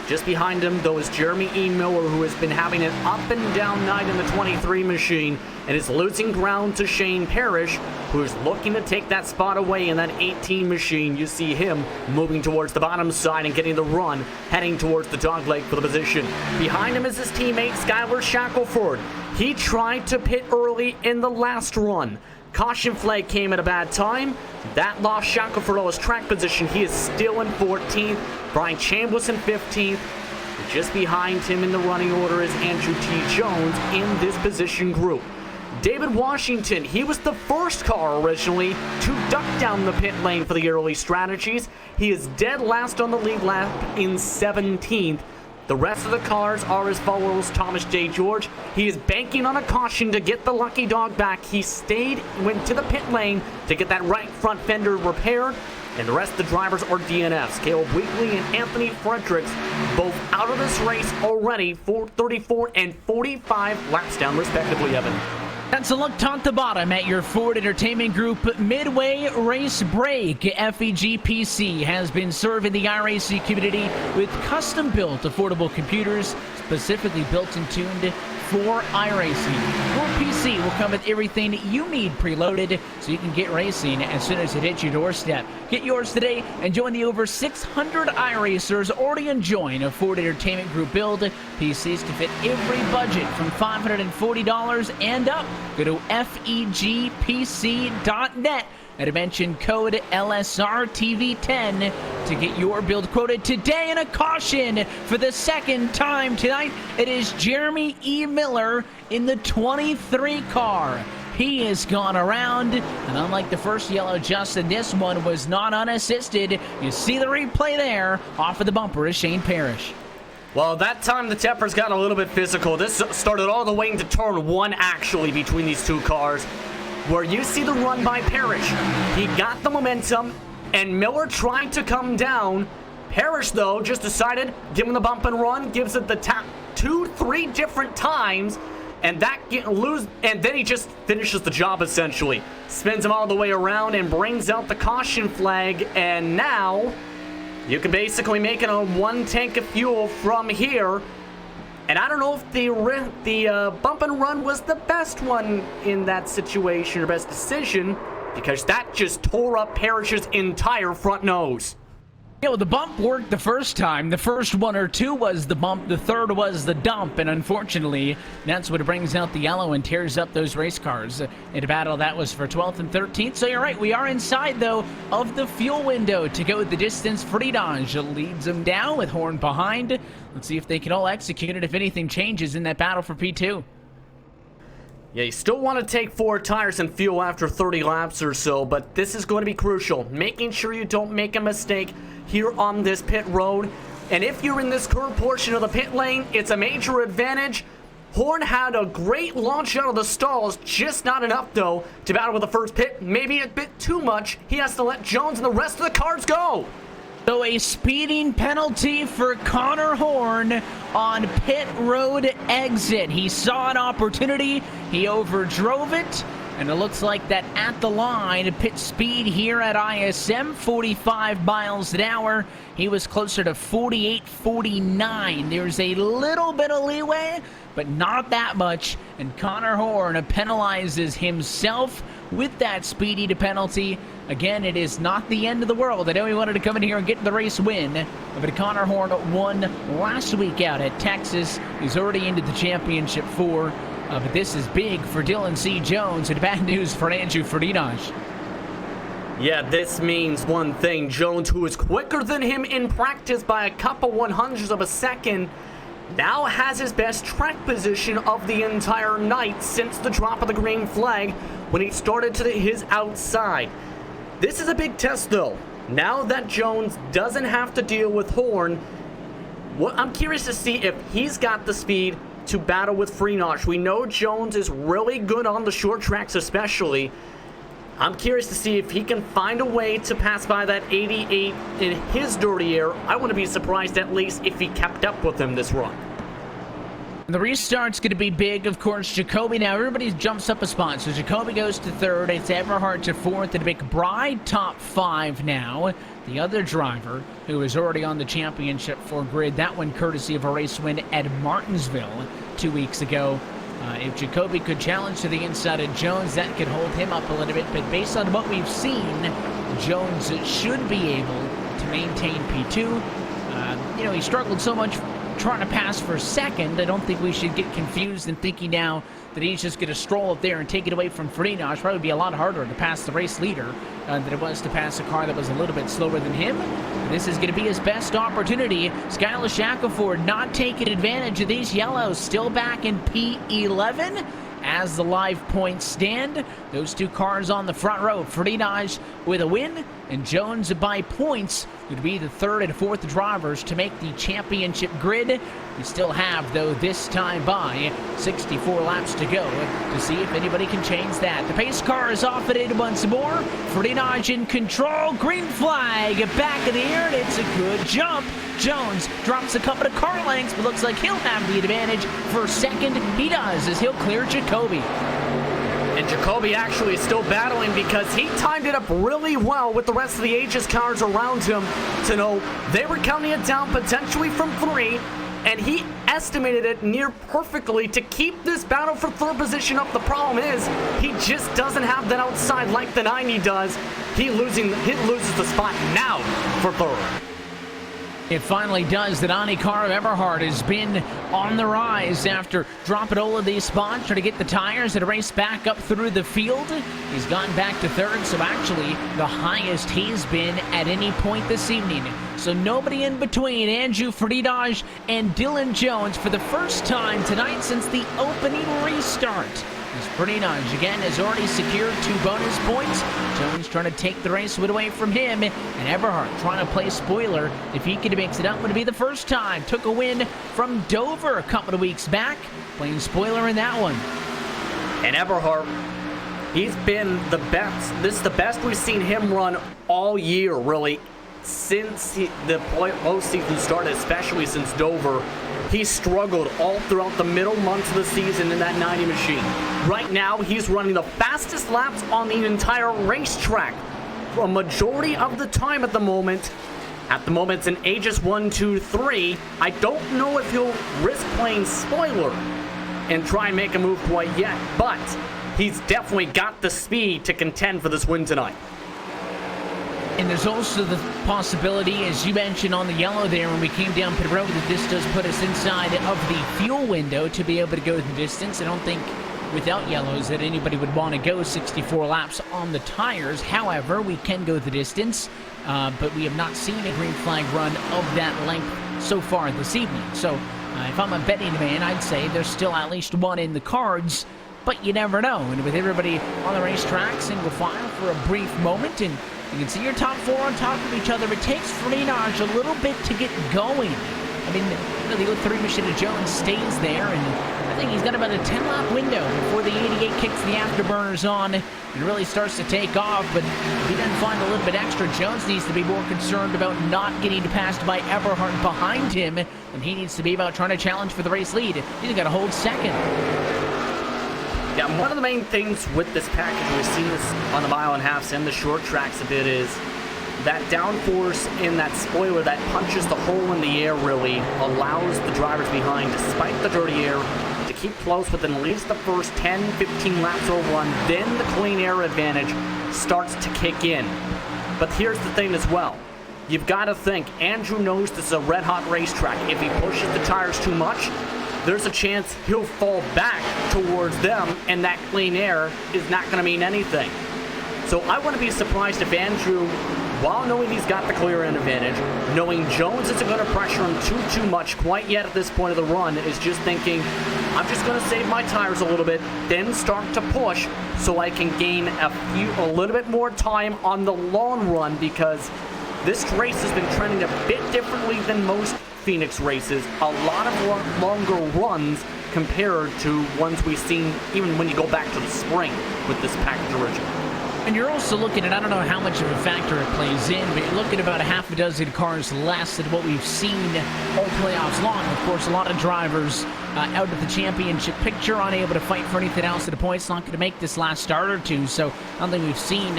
Just behind him, though, is Jeremy E. Miller, who has been having an up-and-down night in the 23 machine and is losing ground to Shane Parrish, who is looking to take that spot away in that 18 machine. You see him moving towards the bottom side and getting the run, heading towards the dogleg for the position. Behind him is his teammate, Skylar Shackelford. He tried to pit early in the last run. Caution flag came at a bad time. That lost Shackelford on his track position. He is still in 14th. Brian Chambliss in 15th. Just behind him in the running order is Andrew T. Jones in this position group. David Washington, he was the first car originally to duck down the pit lane for the early strategies. He is dead last on the lead lap in 17th. The rest of the cars are as follows. Thomas J. George, he is banking on a caution to get the lucky dog back. He went to the pit lane to get that right front fender repaired. And the rest of the drivers are DNFs. Caleb Weekly and Anthony Fredericks, both out of this race already, 34 and 45 laps down respectively, Evan. That's a look top to bottom at your Ford Entertainment Group midway race break. FEGPC has been serving the iRacing community with custom-built affordable computers specifically built and tuned for iRacing. Your PC will come with everything you need preloaded so you can get racing as soon as it hits your doorstep. Get yours today and join the over 600 iRacers already enjoying a Ford Entertainment Group build. PCs can fit every budget from $540 and up. Go to FEGPC.net and mention code LSRTV10 to get your build quoted today. And a caution for the second time tonight. It is Jeremy E. Miller in the 23 car. He has gone around, and unlike the first yellow, Justin, this one was not unassisted. You see the replay there. Off of the bumper is Shane Parrish. Well, that time the tempers got a little bit physical. This started all the way into turn 1, actually, between these two cars, where you see the run by Parrish. He got the momentum, and Miller tried to come down. Parrish, though, just decided, give him the bump and run, gives it the tap 2-3 different times, and then he just finishes the job, essentially. Spins him all the way around and brings out the caution flag, and now you can basically make it on 1 tank of fuel from here. And I don't know if the bump and run was the best one in that situation, or best decision, because that just tore up Parrish's entire front nose. Yeah, well, the bump worked the first time. The first 1 or 2 was the bump. The third was the dump. And unfortunately, that's what brings out the yellow and tears up those race cars. In a battle that was for 12th and 13th. So you're right, we are inside, though, of the fuel window to go the distance. Friedage leads them down with Horn behind. Let's see if they can all execute it if anything changes in that battle for P2. Yeah, you still want to take 4 tires and fuel after 30 laps or so, but this is going to be crucial. Making sure you don't make a mistake here on this pit road. And if you're in this curved portion of the pit lane, it's a major advantage. Horn had a great launch out of the stalls, just not enough, though, to battle with the first pit. Maybe a bit too much. He has to let Jones and the rest of the cars go. So a speeding penalty for Connor Horn on pit road exit. He saw an opportunity, he overdrove it, and it looks like that at the line, pit speed here at ISM, 45 miles an hour. He was closer to 48, 49. There's a little bit of leeway, but not that much, and Connor Horn penalizes himself with that speedy penalty. Again, it is not the end of the world. I know he wanted to come in here and get the race win, but Connor Horn won last week out at Texas. He's already into the championship 4, but this is big for Dylan C. Jones, and bad news for Andrew Friedage. Yeah, this means one thing. Jones, who is quicker than him in practice by a couple 100ths of a second, now has his best track position of the entire night since the drop of the green flag when he started to his outside. This is a big test, though. Now that Jones doesn't have to deal with Horn, I'm curious to see if he's got the speed to battle with Friedage. We know Jones is really good on the short tracks especially. I'm curious to see if he can find a way to pass by that 88 in his dirty air. I wouldn't be surprised at least if he kept up with him this run. The restart's going to be big, of course. Jacoby, now everybody jumps up a spot. So Jacoby goes to 3rd. It's Everhart to 4th. And McBride top 5 now. The other driver who is already on the championship 4 grid. That one courtesy of a race win at Martinsville 2 weeks ago. If Jacoby could challenge to the inside of Jones, that could hold him up a little bit. But based on what we've seen, Jones should be able to maintain P2. He struggled so much trying to pass for 2nd. I don't think we should get confused in thinking now that he's just going to stroll up there and take it away from Friedage. Probably be a lot harder to pass the race leader than it was to pass a car that was a little bit slower than him. This is going to be his best opportunity. Skylar Shackelford not taking advantage of these yellows. Still back in P11 as the live points stand. Those 2 cars on the front row. Friedage with a win, and Jones by points would be the 3rd and 4th drivers to make the championship grid. We still have, though, this time by 64 laps to go to see if anybody can change that. The pace car is off at it once more. Friedage in control. Green flag back in the air, and it's a good jump. Jones drops a couple of car lengths, but looks like he'll have the advantage for 2nd. He does, as he'll clear Jacoby. And Jacoby actually is still battling because he timed it up really well with the rest of the Aegis cars around him to know they were counting it down potentially from 3, and he estimated it near perfectly to keep this battle for 3rd position up. The problem is he just doesn't have that outside like the 90 does. He loses the spot now for 3rd. It finally does. The Donnie car of Everhart has been on the rise after dropping all of these spots, trying to get the tires and race back up through the field. He's gone back to 3rd, so actually the highest he's been at any point this evening. So nobody in between Andrew Friedage and Dylan Jones for the first time tonight since the opening restart. It's pretty nice. Again, has already secured 2 bonus points. Jones trying to take the race away from him. And Eberhard trying to play spoiler. If he could mix it up, would it be the first time. Took a win from Dover a couple of weeks back. Playing spoiler in that one. And Eberhard, he's been the best. This is the best we've seen him run all year, really, since the postseason started, especially since Dover. He struggled all throughout the middle months of the season in that 90 machine. Right now, he's running the fastest laps on the entire racetrack for a majority of the time at the moment. At the moment, it's in ages 1, 2, 3. I don't know if he'll risk playing spoiler and try and make a move quite yet, but he's definitely got the speed to contend for this win tonight. And there's also the possibility, as you mentioned on the yellow there when we came down pit road, that this does put us inside of the fuel window to be able to go the distance. I don't think without yellows that anybody would want to go 64 laps on the tires. However, we can go the distance, but we have not seen a green flag run of that length so far this evening. So if I'm a betting man, I'd say there's still at least one in the cards, but you never know. And with everybody on the racetrack, single file for a brief moment, and you can see your top 4 on top of each other. It takes Freenage a little bit to get going. I mean, the 03 machine of Jones stays there, and I think he's got about a 10-lap window before the 88 kicks the afterburners on and really starts to take off. But if he doesn't find a little bit extra, Jones needs to be more concerned about not getting passed by Eberhard behind him than he needs to be about trying to challenge for the race lead. He's got to hold second. Yeah, one of the main things with this package, we've seen this on the mile and a half and the short tracks a bit, is that downforce in that spoiler that punches the hole in the air really allows the drivers behind, despite the dirty air, to keep close within at least the first 10, 15 laps of a run. Then the clean air advantage starts to kick in. But here's the thing as well. You've got to think, Andrew knows this is a red-hot racetrack. If he pushes the tires too much, there's a chance he'll fall back towards them, and that clean air is not going to mean anything. So I wouldn't be surprised if Andrew, while knowing he's got the clear end advantage, knowing Jones isn't going to pressure him too much quite yet at this point of the run, is just thinking, I'm just going to save my tires a little bit, then start to push so I can gain a little bit more time on the long run, because this race has been trending a bit differently than most Phoenix races. A lot of longer runs compared to ones we've seen even when you go back to the spring with this package original. And you're also looking at, I don't know how much of a factor it plays in, but you're looking at about a half a dozen cars less than what we've seen all playoffs long. Of course, a lot of drivers out of the championship picture, unable to fight for anything else at the points, not going to make this last start or two. So I don't think we've seen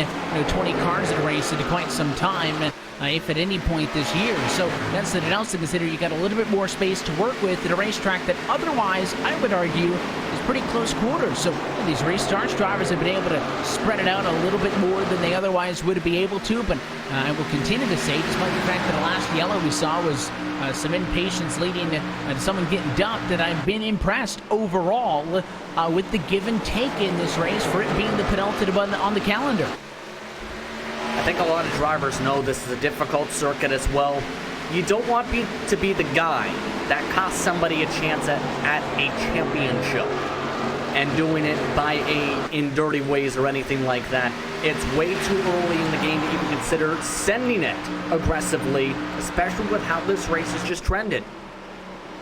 20 cars in a race in quite some time, if at any point this year. So that's something else to consider. You got a little bit more space to work with at a racetrack that otherwise, I would argue, is pretty close quarters. So these restarts, drivers have been able to spread it out a little bit more than they otherwise would be able to. But I will continue to say, despite the fact that the last yellow we saw was some impatience leading to someone getting dumped, that I've been impressed overall with the give and take in this race for it being the penultimate on the calendar. I think a lot of drivers know this is a difficult circuit as well. You don't want to be the guy that costs somebody a chance at a championship and doing it in dirty ways or anything like that. It's way too early in the game to even consider sending it aggressively, especially with how this race has just trended.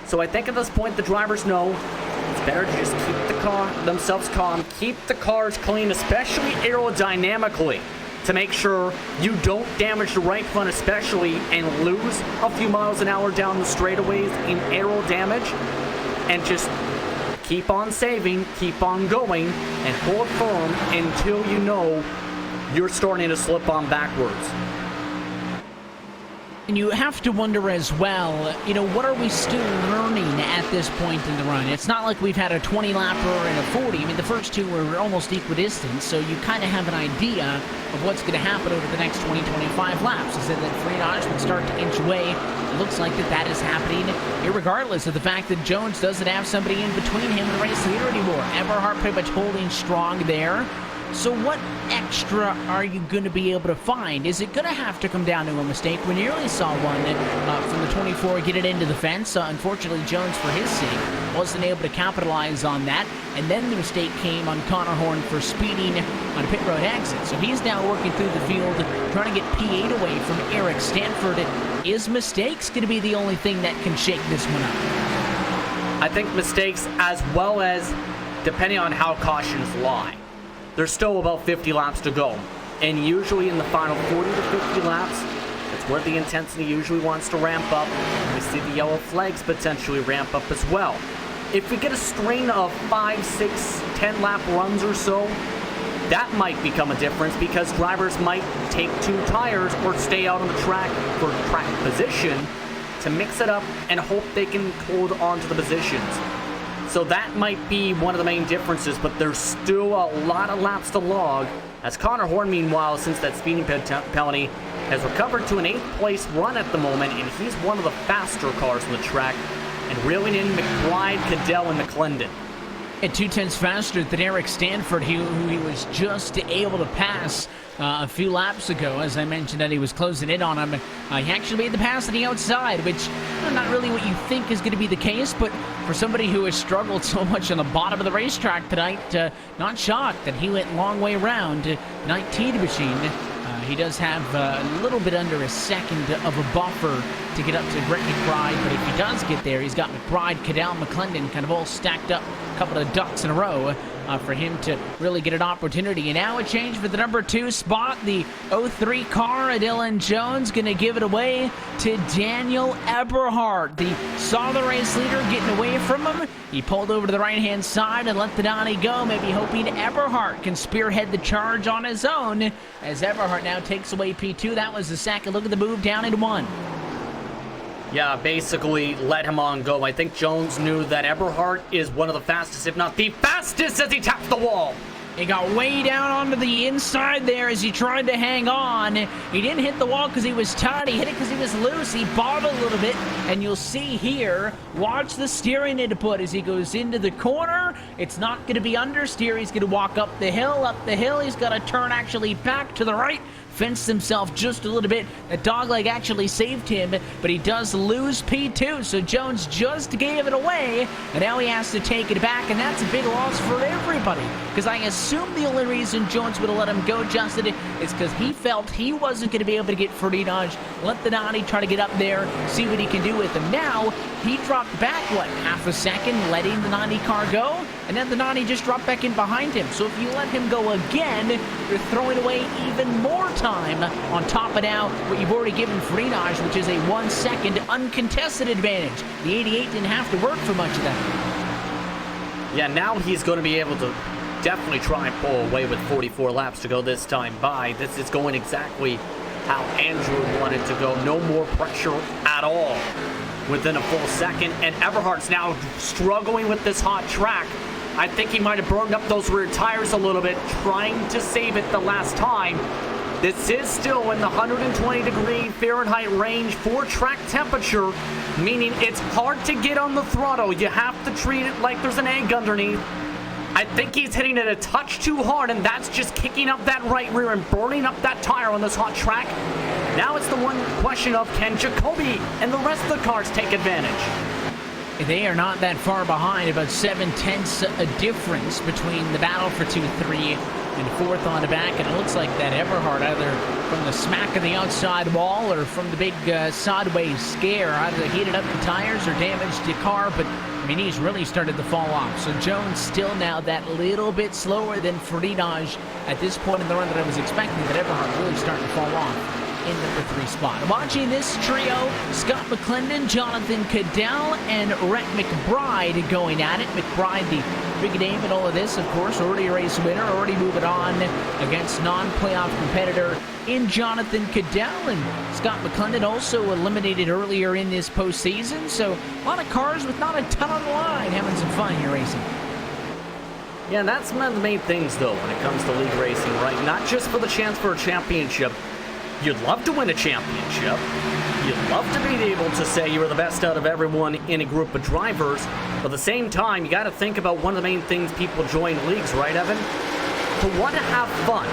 So I think at this point the drivers know it's better to just keep themselves calm, keep the cars clean, especially aerodynamically, to make sure you don't damage the right front especially and lose a few miles an hour down the straightaways in aero damage, and just keep on saving, keep on going, and hold firm until you know you're starting to slip on backwards. And you have to wonder as well, what are we still learning at this point in the run? It's not like we've had a 20-lapper and a 40. I mean, the first two were almost equidistant, so you kind of have an idea of what's going to happen over the next 20, 25 laps. You said that Freenage would start to inch away. It looks like that is happening, irregardless of the fact that Jones doesn't have somebody in between him and the race leader anymore. Eberhard pretty much holding strong there. So what extra are you going to be able to find? Is it going to have to come down to a mistake? We nearly saw one from the 24 get it into the fence. Unfortunately, Jones, for his sake, wasn't able to capitalize on that. And then the mistake came on Connor Horn for speeding on a pit road exit. So he's now working through the field, trying to get P8 away from Eric Stanford. Is mistakes going to be the only thing that can shake this one up? I think mistakes, as well as depending on how cautions lie. There's still about 50 laps to go. And usually in the final 40 to 50 laps, that's where the intensity usually wants to ramp up. We see the yellow flags potentially ramp up as well. If we get a string of 5, 6, 10 lap runs or so, that might become a difference because drivers might take 2 tires or stay out on the track for track position to mix it up and hope they can hold on to the positions. So that might be one of the main differences, but there's still a lot of laps to log, as Connor Horn, meanwhile, since that speeding penalty, has recovered to an 8th place run at the moment, and he's one of the faster cars on the track, and reeling in McBride, Cadell, and McClendon. At 2/10 faster than Eric Stanford, who he was just able to pass a few laps ago. As I mentioned that he was closing in on him. He actually made the pass on the outside, which not really what you think is going to be the case, but for somebody who has struggled so much on the bottom of the racetrack tonight, not shocked that he went long way around 19 machine. He does have a little bit under a second of a buffer to get up to Brett McBride, but if he does get there, he's got McBride, Cadell, McClendon kind of all stacked up, a couple of ducks in a row for him to really get an opportunity. And now a change for the number 2 spot, the 03 car, Dylan Jones, going to give it away to Daniel Eberhardt. Saw the race leader getting away from him. He pulled over to the right-hand side and let the Donnie go, maybe hoping Eberhardt can spearhead the charge on his own, as Eberhardt now takes away P2. That was the second. Look at the move down in 1. Yeah, basically let him on go. I think Jones knew that Eberhardt is one of the fastest, if not the fastest, as he tapped the wall. He got way down onto the inside there as he tried to hang on. He didn't hit the wall because he was tight. He hit it because he was loose. He bobbled a little bit, and you'll see here, watch the steering input as he goes into the corner. It's not going to be understeer. He's going to walk up the hill. Up the hill, he's got to turn actually back to the right. Fenced himself just a little bit. That dogleg actually saved him, but he does lose P2, so Jones just gave it away, and now he has to take it back, and that's a big loss for everybody, because I assume the only reason Jones would have let him go, Justin, is because he felt he wasn't going to be able to get Freenage, let the Donnie try to get up there, see what he can do with him. Now, he dropped back, half a second, letting the 90 car go, and then the 90 just dropped back in behind him. So if you let him go again, you're throwing away even more time on top of now what you've already given Freenage, which is a 1 second uncontested advantage. The 88 didn't have to work for much of that. Yeah, now he's going to be able to definitely try and pull away with 44 laps to go this time by. This is going exactly how Andrew wanted to go. No more pressure at all within a full second, and Eberhardt's now struggling with this hot track. I think he might have burned up those rear tires a little bit, trying to save it the last time. This is still in the 120 degree Fahrenheit range for track temperature, meaning it's hard to get on the throttle. You have to treat it like there's an egg underneath. I think he's hitting it a touch too hard, and that's just kicking up that right rear and burning up that tire on this hot track. Now it's the one question of, can Jacoby and the rest of the cars take advantage? They are not that far behind, about 7/10 a difference between the battle for 2, 3, and 4th on the back, and it looks like that Eberhardt, either from the smack of the outside wall or from the big sideways scare, either heated up the tires or damaged the car, but I mean, he's really started to fall off. So Jones still now that little bit slower than Freenage at this point in the run that I was expecting, but Eberhardt really starting to fall off in number 3 spot. Watching this trio, Scott McClendon, Jonathan Cadell, and Rhett McBride going at it. McBride, the big name in all of this, of course, already a race winner, already moving on against non-playoff competitor in Jonathan Cadell, and Scott McClendon also eliminated earlier in this postseason, so a lot of cars with not a ton on the line, having some fun here racing. Yeah, and that's one of the main things, though, when it comes to league racing, right? Not just for the chance for a championship. You'd love to win a championship. You'd love to be able to say you were the best out of everyone in a group of drivers. But at the same time, you got to think about one of the main things people join leagues, right, Evan? To want to have fun.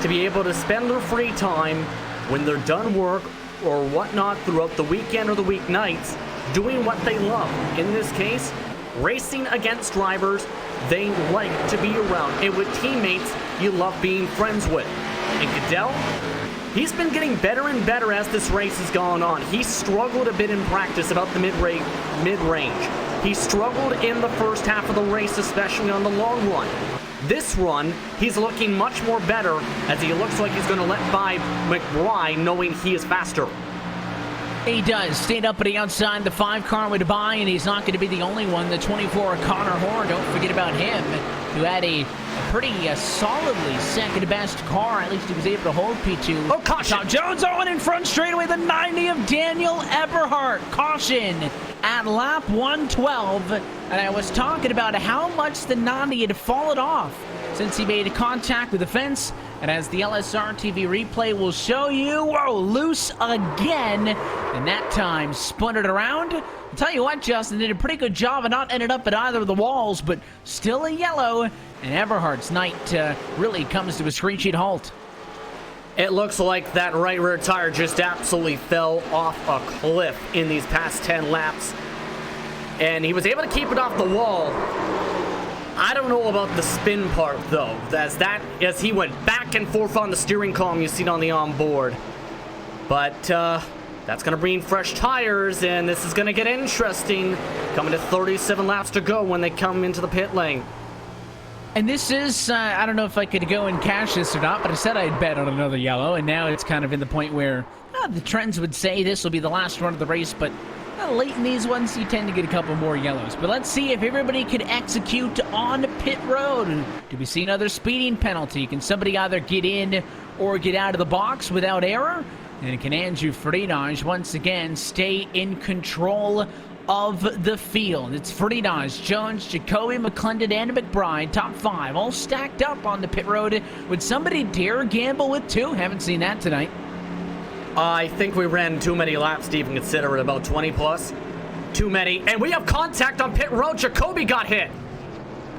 to be able to spend their free time when they're done work or whatnot throughout the weekend or the weeknights doing what they love. In this case, racing against drivers they like to be around and with teammates you love being friends with. And Goodell, he's been getting better and better as this race has gone on. He struggled a bit in practice about the mid-range. He struggled in the first half of the race, especially on the long run. This run, he's looking much more better as he looks like he's going to let by McBride, knowing he is faster. He does. Stayed up at the outside. The 5 car would buy, and he's not going to be the only one. The 24 Connor Horn, don't forget about him, who had a pretty solidly second-best car. At least he was able to hold P2. Oh, caution! Jones Owen in front straightaway. The 90 of Daniel Eberhardt. Caution at lap 112. And I was talking about how much the 90 had fallen off since he made contact with the fence. And as the LSR TV replay will show you, whoa, loose again. And that time spun it around. I'll tell you what, Justin did a pretty good job of not ended up at either of the walls, but still a yellow. And Eberhardt's night really comes to a screeching halt. It looks like that right rear tire just absolutely fell off a cliff in these past 10 laps. And he was able to keep it off the wall. I don't know about the spin part, though, as he went back and forth on the steering column you see it on the onboard. But that's going to bring fresh tires, and this is going to get interesting. Coming to 37 laps to go when they come into the pit lane. And this is, I don't know if I could go and cash this or not, but I said I'd bet on another yellow, and now it's kind of in the point where the trends would say this will be the last run of the race, but late in these ones, you tend to get a couple more yellows. But let's see if everybody can execute on pit road. Do we see another speeding penalty? Can somebody either get in or get out of the box without error? And can Andrew Friedage once again stay in control of the field? It's Friedage, Jones, Jacoby, McClendon, and McBride, top 5, all stacked up on the pit road. Would somebody dare gamble with 2? Haven't seen that tonight. I think we ran too many laps to even consider it, about 20 plus. Too many. And we have contact on pit road. Jacoby got hit.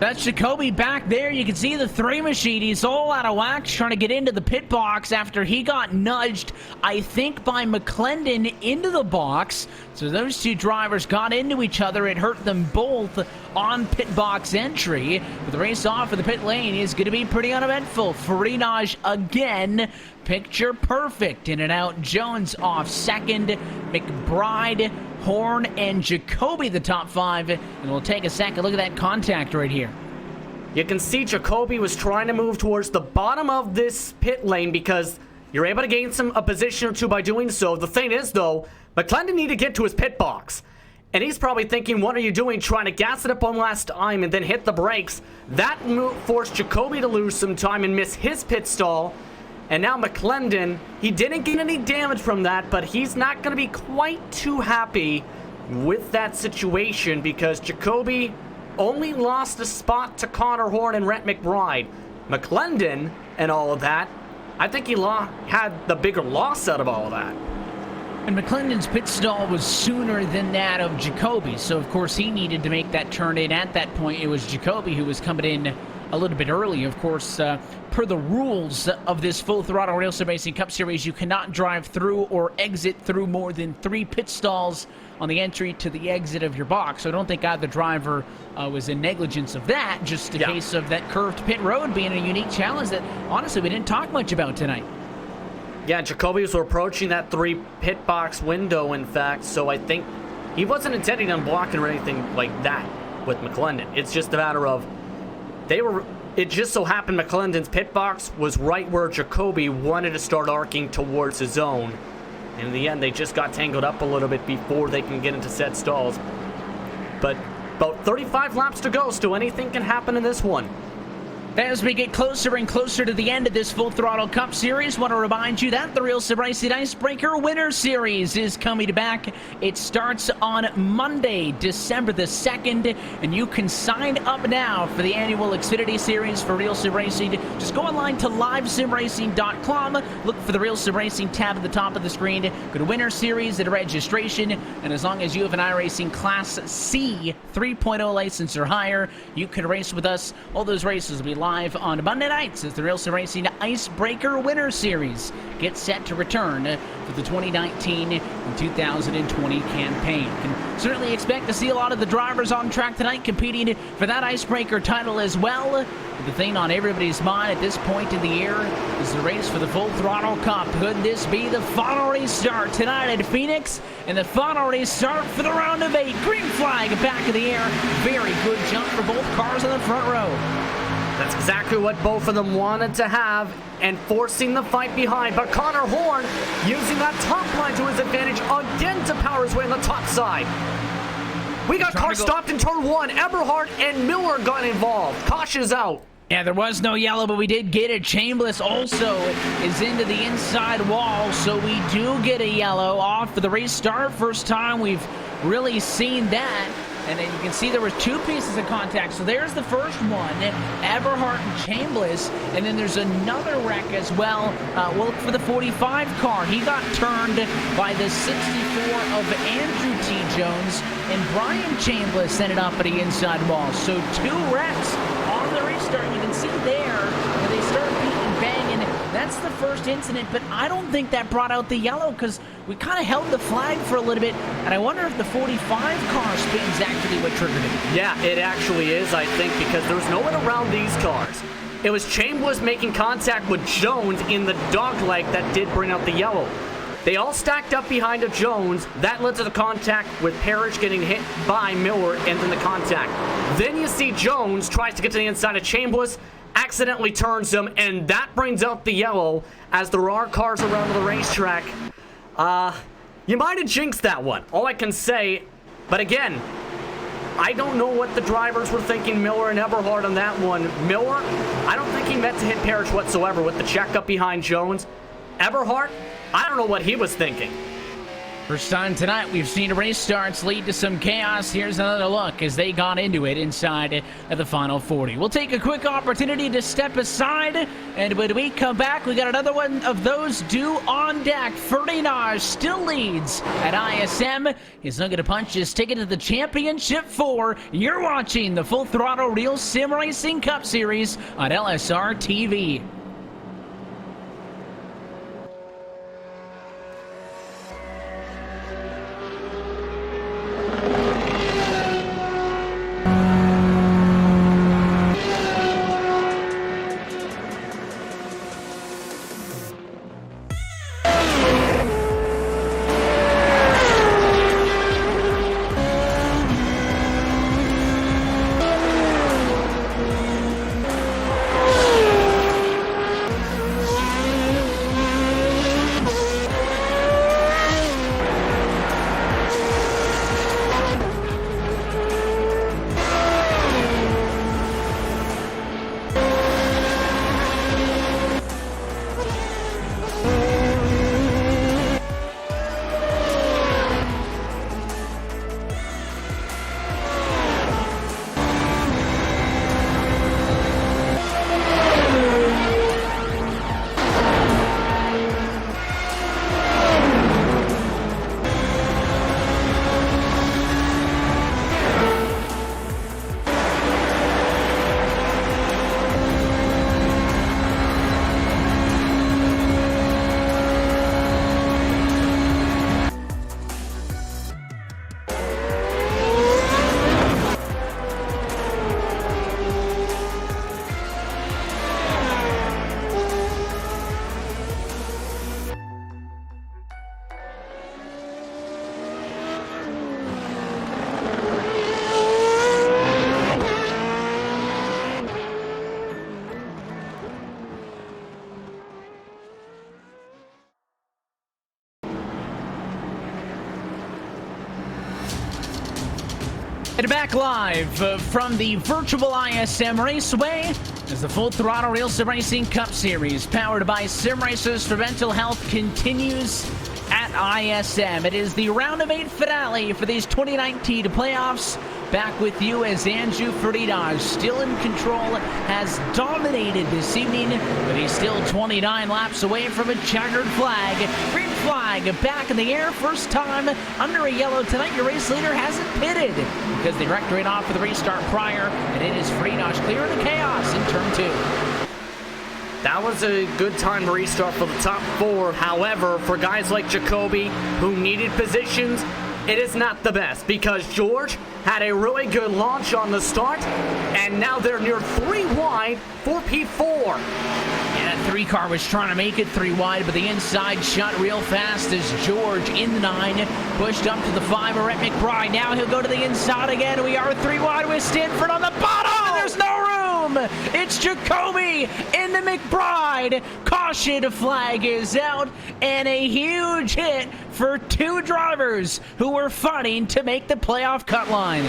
That's Jacoby back there. You can see the 3 machine. He's all out of whack trying to get into the pit box after he got nudged, I think, by McClendon into the box. So those 2 drivers got into each other. It hurt them both on pit box entry. But the race off of the pit lane is going to be pretty uneventful. Friedage again. Picture perfect. In and out. Jones off second. McBride, Horn, and Jacoby the top 5. And we'll take a second look at that contact right here. You can see Jacoby was trying to move towards the bottom of this pit lane because you're able to gain a position or 2 by doing so. The thing is, though, McClendon needed to get to his pit box. And he's probably thinking, what are you doing, trying to gas it up one last time and then hit the brakes? That move forced Jacoby to lose some time and miss his pit stall. And now McClendon, he didn't get any damage from that, but he's not going to be quite too happy with that situation because Jacoby only lost a spot to Connor Horn and Rhett McBride. McClendon and all of that, I think he had the bigger loss out of all of that. And McClendon's pit stall was sooner than that of Jacoby, so of course he needed to make that turn in. At that point, it was Jacoby who was coming in a little bit early. Of course, per the rules of this Full Throttle RealSimRacing Cup Series, you cannot drive through or exit through more than 3 pit stalls on the entry to the exit of your box. So I don't think either driver was in negligence of that, just a case of that curved pit road being a unique challenge that, honestly, we didn't talk much about tonight. Yeah, Jacoby was approaching that 3 pit box window, in fact, so I think he wasn't intending on blocking or anything like that with McClendon. It's just a matter of it just so happened McClendon's pit box was right where Jacoby wanted to start arcing towards his own. And in the end, they just got tangled up a little bit before they can get into set stalls. But about 35 laps to go, so anything can happen in this one. As we get closer and closer to the end of this Full Throttle Cup Series, want to remind you that the RealSimRacing Icebreaker Winter Series is coming back. It starts on Monday, December the 2nd, and you can sign up now for the annual Xfinity Series for RealSimRacing. Just go online to livesimracing.com, look for the RealSimRacing tab at the top of the screen, go to Winter Series at registration, and as long as you have an iRacing Class C 3.0 license or higher, you can race with us. All those races will be live live on Monday nights as the RealSimRacing Icebreaker Winter Series gets set to return for the 2019 and 2020 campaign. Can certainly expect to see a lot of the drivers on track tonight competing for that Icebreaker title as well. But the thing on everybody's mind at this point in the year is the race for the Full Throttle Cup. Could this be the final restart tonight at Phoenix? And the final restart for the round of 8. Green flag back in the air. Very good jump for both cars in the front row. That's exactly what both of them wanted to have and forcing the fight behind. But Connor Horn using that top line to his advantage again to power his way on the top side. We got cars stopped in turn 1. Eberhardt and Miller got involved. Caution's out. Yeah, there was no yellow, but we did get it. Chambliss also is into the inside wall, so we do get a yellow off for the restart. First time we've really seen that. And then you can see there were 2 pieces of contact. So there's the first one, Eberhardt and Chambliss. And then there's another wreck as well. We'll look for the 45 car. He got turned by the 64 of Andrew T. Jones. And Brian Chambliss ended up at the inside wall. So 2 wrecks on the restart. You can see there where they start beating banging. That's the first incident, but I don't think that brought out the yellow because we kind of held the flag for a little bit, and I wonder if the 45 car spin's actually what triggered it. Yeah, it actually is, I think, because there was no one around these cars. It was Chambliss making contact with Jones in the dogleg that did bring out the yellow. They all stacked up behind a Jones. That led to the contact with Parrish getting hit by Miller and then the contact. Then you see Jones tries to get to the inside of Chambliss, accidentally turns him, and that brings out the yellow as there are cars around the racetrack. You might have jinxed that one, all I can say. But again, I don't know what the drivers were thinking, Miller and Eberhardt, on that one. Miller, I don't think he meant to hit Parrish whatsoever with the checkup behind Jones. Eberhardt, I don't know what he was thinking. First time tonight we've seen race starts lead to some chaos. Here's another look as they got into it inside of the final 40. We'll take a quick opportunity to step aside, and when we come back, we got another one of those due on deck. Ferdinand still leads at ISM. He's looking to punch his ticket to the Championship 4. You're watching the Full Throttle RealSimRacing Cup Series on LSR TV. And back live from the virtual ISM Raceway as the Full Throttle RealSimRacing Cup Series, powered by SimRacers for Mental Health, continues at ISM. It is the round of 8 finale for these 2019 playoffs. Back with you as Andrew Ferdinand, still in control, has dominated this evening, but he's still 29 laps away from a checkered flag. Green flag back in the air. First time under a yellow tonight. Your race leader hasn't pitted because they wrecked right off for the restart prior, and it is Frinosh clear of the chaos in turn 2. That was a good time to restart for the top 4. However, for guys like Jacoby who needed positions, it is not the best because George had a really good launch on the start, and now they're near 3 wide for P4. Yeah, that 3 car was trying to make it 3 wide, but the inside shot real fast as George in the 9 pushed up to the 5 of Rhett McBride. Now he'll go to the inside again. We are 3 wide with Stanford on the bottom, and there's no room. It's Jacoby into McBride. Caution flag is out, and a huge hit for 2 drivers who were fighting to make the playoff cut line.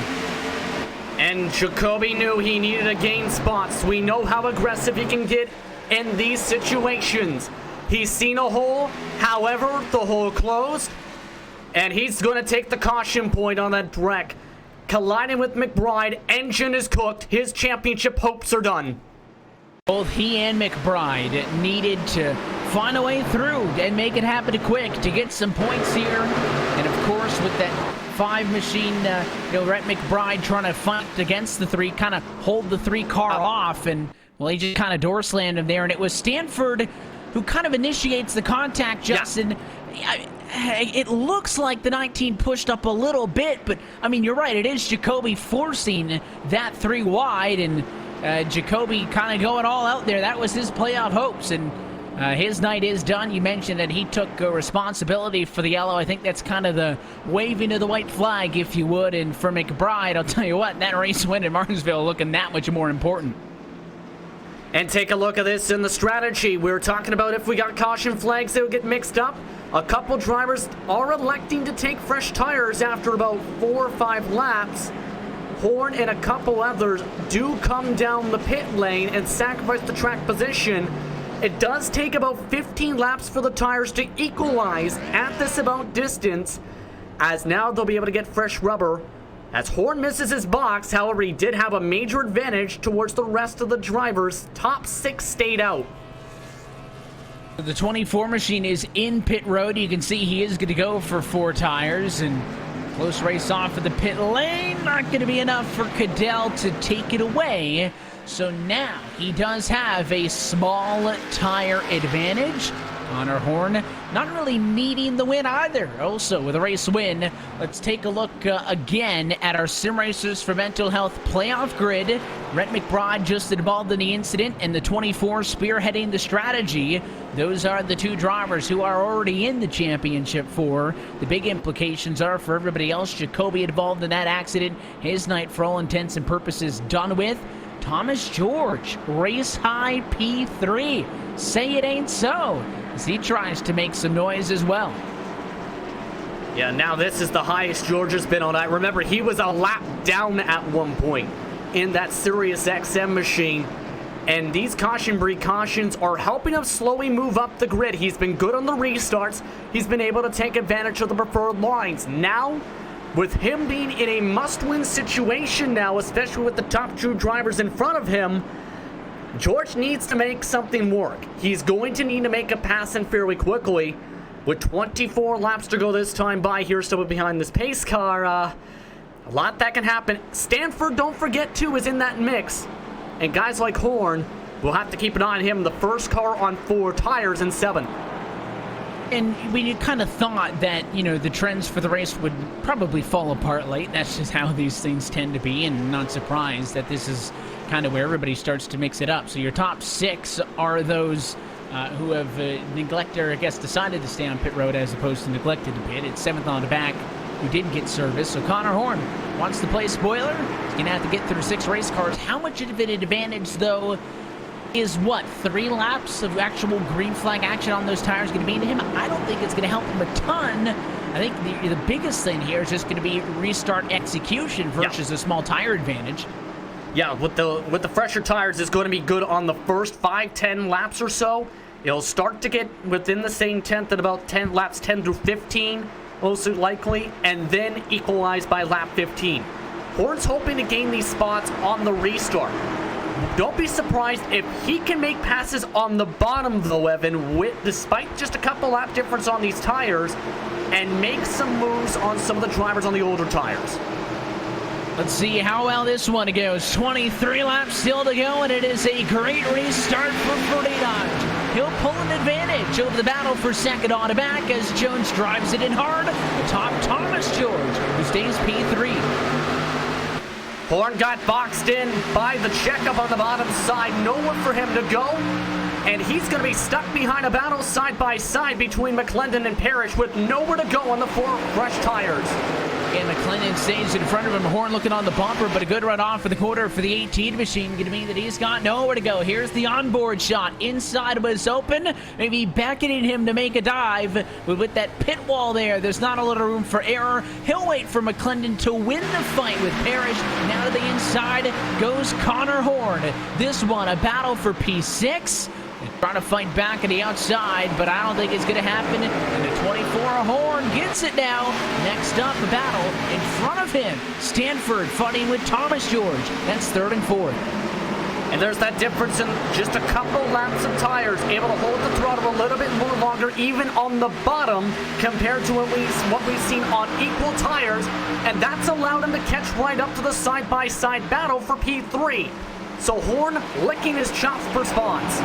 And Jacoby knew he needed to gain spots. We know how aggressive he can get in these situations. He's seen a hole, however, the hole closed, and he's going to take the caution point on that wreck. Colliding with McBride, engine is cooked. His championship hopes are done. Both he and McBride needed to find a way through and make it happen quick to get some points here. And of course, with that 5 machine, Rhett McBride trying to fight against the 3, kind of hold the 3 car off, and well, he just kind of door slammed him there. And it was Stanford who kind of initiates the contact, Justin. Yeah. It looks like the 19 pushed up a little bit, but I mean, you're right. It is Jacoby forcing that 3 wide, and Jacoby kind of going all out there. That was his playoff hopes, and his night is done. You mentioned that he took responsibility for the yellow. I think that's kind of the waving of the white flag, if you would. And for McBride, I'll tell you what, that race win in Martinsville looking that much more important. And take a look at this in the strategy. We were talking about if we got caution flags, they would get mixed up. A couple drivers are electing to take fresh tires after about 4 or 5 laps. Horn and a couple others do come down the pit lane and sacrifice the track position. It does take about 15 laps for the tires to equalize at this about distance, as now they'll be able to get fresh rubber. As Horn misses his box, however, he did have a major advantage towards the rest of the drivers. Top 6 stayed out. The 24 machine is in pit road. You can see he is going to go for 4 tires, and close race off of the pit lane. Not going to be enough for Cadell to take it away. So now he does have a small tire advantage. Connor Horn not really needing the win either. Also with a race win, let's take a look again at our Sim Racers for Mental Health playoff grid. Rhett McBride just involved in the incident, and the 24 spearheading the strategy. Those are the 2 drivers who are already in the championship for. The big implications are for everybody else. Jacoby involved in that accident. His night, for all intents and purposes, done with. Thomas George, race high P3. Say it ain't so, as he tries to make some noise as well. Yeah, now this is the highest George has been on. I remember he was a lap down at one point in that Sirius XM machine. And these caution precautions are helping him slowly move up the grid. He's been good on the restarts. He's been able to take advantage of the preferred lines. Now, with him being in a must-win situation now, especially with the top 2 drivers in front of him, George needs to make something work. He's going to need to make a pass in fairly quickly. With 24 laps to go this time by here, still behind this pace car, a lot that can happen. Stanford, don't forget, too, is in that mix. And guys like Horn will have to keep an eye on him. The first car on 4 tires in 7. And we kind of thought that, the trends for the race would probably fall apart late. That's just how these things tend to be, and not surprised that this is kind of where everybody starts to mix it up. So your top 6 are those who have neglected, or I guess decided to stay on pit road as opposed to neglected to pit. It's 7th on the back who didn't get service. So Connor Horn wants to play spoiler. He's going to have to get through 6 race cars. How much of an advantage, though, is 3 laps of actual green flag action on those tires going to be to him? I don't think it's going to help him a ton. I think the biggest thing here is just going to be restart execution versus a small tire advantage. Yeah, with the fresher tires, it's going to be good on the first 5-10 laps or so. It'll start to get within the same 10th at about 10 laps 10 through 15, most likely, and then equalize by lap 15. Horn's hoping to gain these spots on the restart. Don't be surprised if he can make passes on the bottom, though, Evan, despite just a couple lap difference on these tires, and make some moves on some of the drivers on the older tires. Let's see how well this one goes. 23 laps still to go, and it is a great restart for Ferdinand. He'll pull an advantage over the battle for second on the back as Jones drives it in hard. Atop Thomas George, who stays P3. Horn got boxed in by the checkup on the bottom side. Nowhere for him to go. And he's going to be stuck behind a battle side by side between McClendon and Parrish with nowhere to go on the 4 fresh tires. And McClendon stays in front of him. Horn looking on the bumper, but a good run off for the quarter for the 18 machine. Going to mean that he's got nowhere to go. Here's the onboard shot. Inside was open. Maybe beckoning him to make a dive. But with that pit wall there, there's not a lot of room for error. He'll wait for McClendon to win the fight with Parrish. Now to the inside goes Connor Horn. This one, a battle for P6. Trying to fight back at the outside, but I don't think it's going to happen. And the 24 Horn gets it now. Next up, the battle in front of him. Stanford fighting with Thomas George. That's 3rd and 4th. And there's that difference in just a couple laps of tires, able to hold the throttle a little bit more longer, even on the bottom, compared to what we've seen on equal tires. And that's allowed him to catch right up to the side-by-side battle for P3. So Horn licking his chops for spots.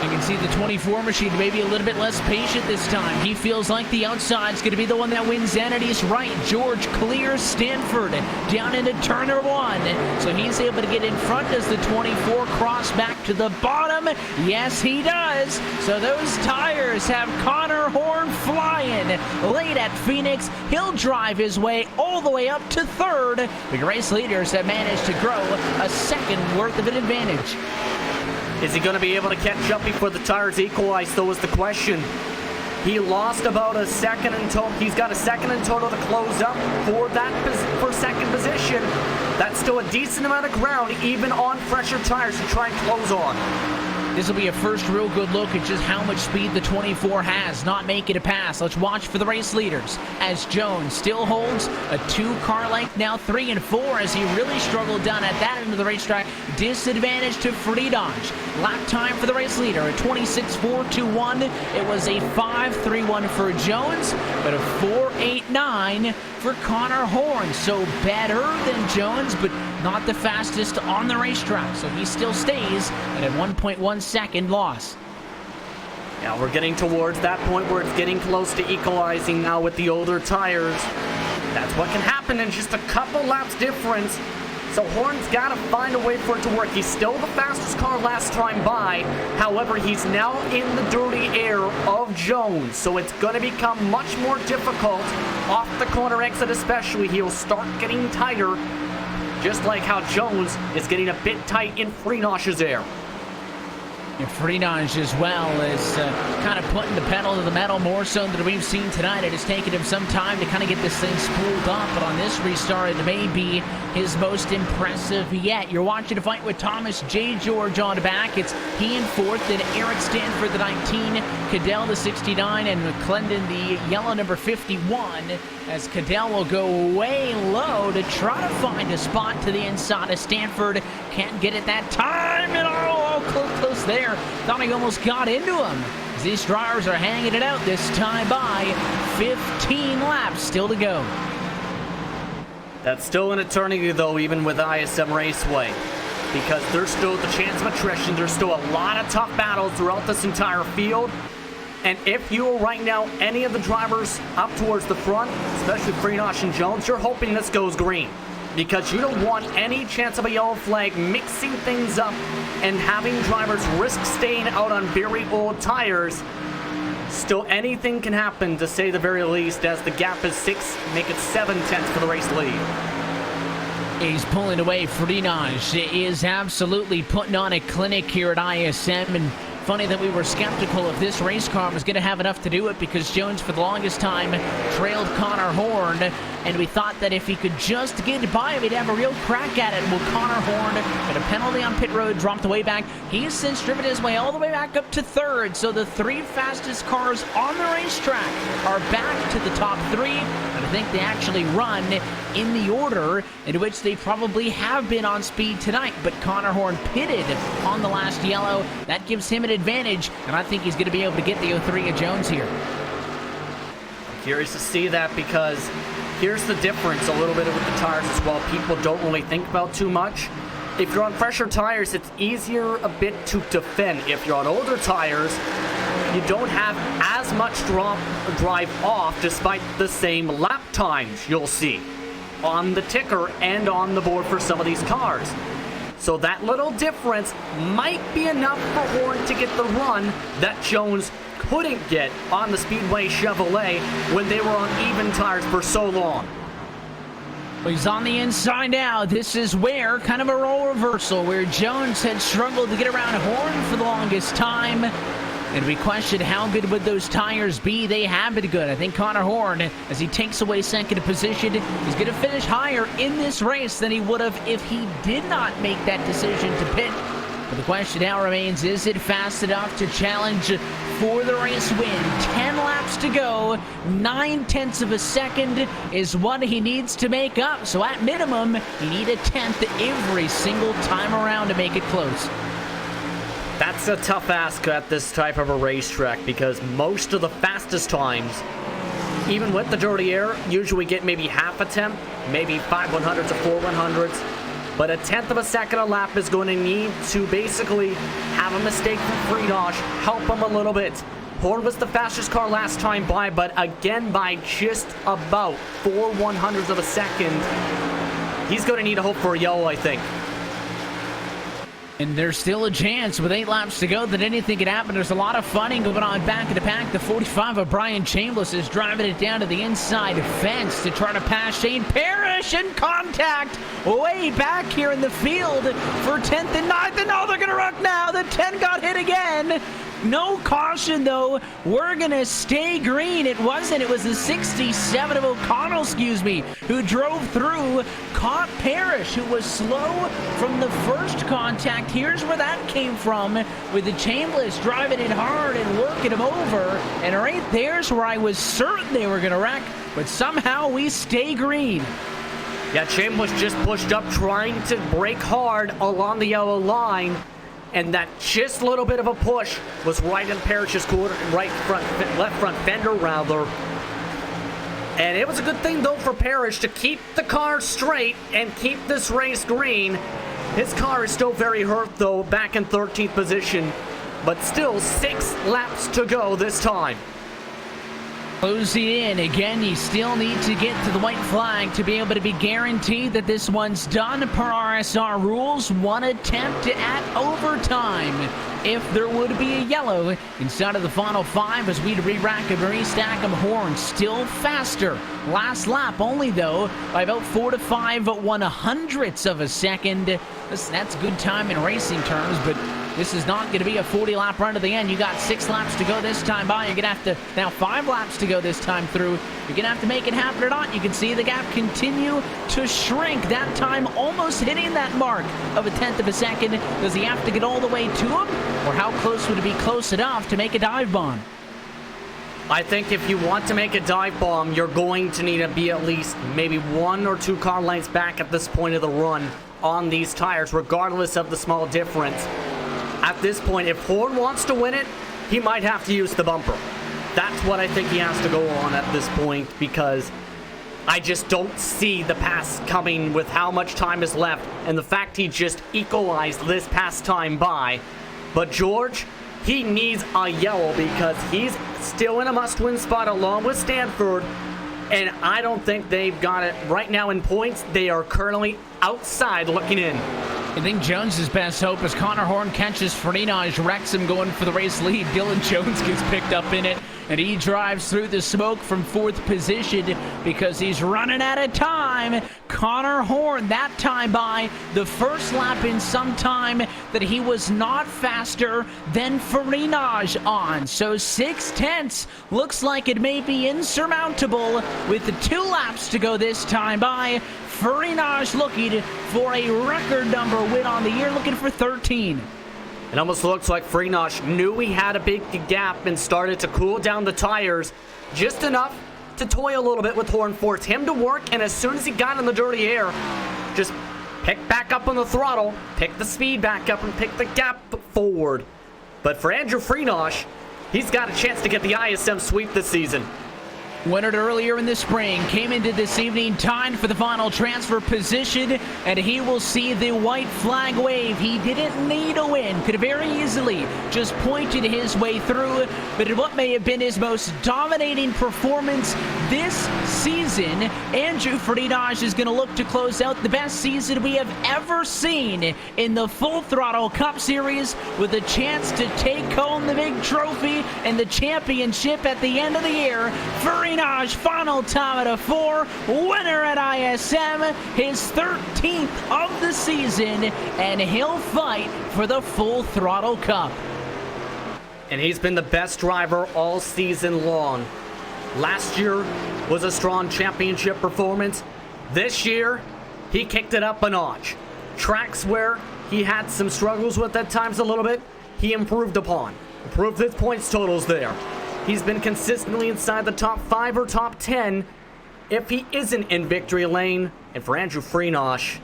You can see the 24 machine maybe a little bit less patient this time. He feels like the outside's going to be the one that wins, and he's right. George clears Stanford down into turn 1. So he's able to get in front as the 24 cross back to the bottom. Yes, he does. So those tires have Connor Horn flying late at Phoenix. He'll drive his way all the way up to 3rd. The race leaders have managed to grow a second worth of an advantage. Is he going to be able to catch up before the tires equalize, though, is the question. He lost about a second in total. He's got a second in total to close up for second position. That's still a decent amount of ground, even on fresher tires, to try and close on. This will be a first real good look at just how much speed the 24 has, not making a pass. Let's watch for the race leaders as Jones still holds a 2-car length, now 3 and 4, as he really struggled down at that end of the racetrack. Disadvantage to Friedage. Lap time for the race leader, a 26.421. It was a 5.31 for Jones, but a 4.89 for Connor Horn. So better than Jones, but not the fastest on the racetrack. So he still stays at a 1.1 second loss. Now we're getting towards that point where it's getting close to equalizing now with the older tires. That's what can happen in just a couple laps difference. So Horn's got to find a way for it to work. He's still the fastest car last time by. However, he's now in the dirty air of Jones. So it's going to become much more difficult off the corner exit especially. He'll start getting tighter, just like how Jones is getting a bit tight in Freenosh's air. And Freenage as well is kind of putting the pedal to the metal more so than we've seen tonight. It has taken him some time to kind of get this thing spooled up, but on this restart it may be his most impressive yet. You're watching a fight with Thomas J. George on the back. It's he in 4th, and Eric Stanford the 19, Cadell the 69, and McClendon the yellow number 51, as Cadell will go way low to try to find a spot to the inside of Stanford. Can't get it that time at all. Close there. Thought he almost got into him. These drivers are hanging it out this time by 15 laps still to go. That's still an eternity, though, even with ISM Raceway, because there's still the chance of attrition. There's still a lot of tough battles throughout this entire field. And if you are right now any of the drivers up towards the front, especially Freenosh and Jones, you're hoping this goes green, because you don't want any chance of a yellow flag mixing things up and having drivers risk staying out on very old tires. Still, anything can happen, to say the very least, as the gap is 6, make it 7/10 for the race lead. He's pulling away. Freenage is absolutely putting on a clinic here at ISM, and funny that we were skeptical if this race car was going to have enough to do it, because Jones for the longest time trailed Connor Horn, and we thought that if he could just get by him, he'd have a real crack at it. Well, Connor Horn got a penalty on pit road, dropped the way back. He has since driven his way all the way back up to 3rd, so the 3 fastest cars on the racetrack are back to the top 3, and I think they actually run in the order in which they probably have been on speed tonight. But Connor Horn pitted on the last yellow. That gives him an advantage, and I think he's going to be able to get the 03 of Jones here. Curious to see that, because here's the difference a little bit with the tires as well. People don't really think about too much. If you're on fresher tires, it's easier a bit to defend. If you're on older tires, you don't have as much drive off despite the same lap times you'll see on the ticker and on the board for some of these cars. So that little difference might be enough for Horn to get the run that Jones couldn't get on the Speedway Chevrolet when they were on even tires for so long. He's on the inside now. This is where kind of a role reversal, where Jones had struggled to get around Horn for the longest time. And we questioned how good would those tires be. They have been good. I think Connor Horn, as he takes away second position, is going to finish higher in this race than he would have if he did not make that decision to pit. But the question now remains, is it fast enough to challenge for the race win? 10 laps to go. 9/10 of a second is what he needs to make up. So at minimum, you need a 10th every single time around to make it close. That's a tough ask at this type of a racetrack, because most of the fastest times, even with the dirty air, usually get maybe half a tenth, maybe 5/100ths or 4/100ths. But a 10th of a second a lap is going to need to basically have a mistake from Freenash, help him a little bit. Horn was the fastest car last time by, but again by just about 4/100ths of a second. He's going to need to hope for a yellow, I think. And there's still a chance with 8 laps to go that anything could happen. There's a lot of funning going on back in the pack. The 45 of Brian Chambliss is driving it down to the inside fence to try to pass Shane Parrish, in contact way back here in the field for 10th and 9th. And oh, they're going to wreck now. The 10 got hit again. No caution, though. We're going to stay green. It wasn't. It was the 67 of O'Connell, who drove through, caught Parrish, who was slow from the first contact. Here's where that came from, with the Chambliss driving it hard and working him over. And right there's where I was certain they were going to wreck, but somehow we stay green. Yeah, Chambliss just pushed up, trying to brake hard along the yellow line. And that just little bit of a push was right in Parrish's quarter, left front fender rather. And it was a good thing though for Parrish to keep the car straight and keep this race green. His car is still very hurt though, back in 13th position, but still 6 laps to go this time. Closing in. Again, you still need to get to the white flag to be able to be guaranteed that this one's done per RSR rules. 1 attempt at overtime if there would be a yellow inside of the final 5 as we re-rack and restack them. Horn still faster. Last lap only, though, by about 4 to 5/100ths of a second. That's good time in racing terms, but this is not going to be a 40-lap run to the end. You got 6 laps to go this time by. You're going to have to, now 5 laps to go this time through. You're going to have to make it happen or not. You can see the gap continue to shrink. That time almost hitting that mark of a 10th of a second. Does he have to get all the way to him? Or how close would it be close enough to make a dive bomb? I think if you want to make a dive bomb, you're going to need to be at least maybe 1 or 2 car lengths back at this point of the run on these tires, regardless of the small difference. At this point, if Horn wants to win it, he might have to use the bumper. That's what I think he has to go on at this point, because I just don't see the pass coming with how much time is left and the fact he just equalized this past time by. But George, he needs a yellow because he's still in a must-win spot along with Stanford, and I don't think they've got it right now in points. They are currently outside looking in. I think Jones's best hope is Connor Horn catches Freenash, wrecks him going for the race lead. Dylan Jones gets picked up in it, and he drives through the smoke from 4th position because he's running out of time. Connor Horn, that time by the first lap in some time that he was not faster than Freenash on. So 6/10 looks like it may be insurmountable with the 2 laps to go this time by. Freenash looking for a record number win on the year, looking for 13. It almost looks like Freenash knew he had a big gap and started to cool down the tires just enough to toy a little bit with Horn, force him to work, and as soon as he got in the dirty air, just pick back up on the throttle, pick the speed back up, and pick the gap forward. But for Andrew Freenosh, he's got a chance to get the ISM sweep this season. Won it earlier in the spring, came into this evening tied for the final transfer position, and he will see the white flag wave. He didn't need a win, could have very easily just pointed his way through, but in what may have been his most dominating performance this season, Andrew Freenosh is going to look to close out the best season we have ever seen in the Full Throttle Cup Series, with a chance to take home the big trophy and the championship at the end of the year. Freenosh, final time at a 4, winner at ISM, his 13th of the season, and he'll fight for the Full Throttle Cup. And he's been the best driver all season long. Last year was a strong championship performance. This year, he kicked it up a notch. Tracks where he had some struggles with at times a little bit, he improved upon. Improved his points totals there. He's been consistently inside the top 5 or top 10 if he isn't in victory lane. And for Andrew Freenosh,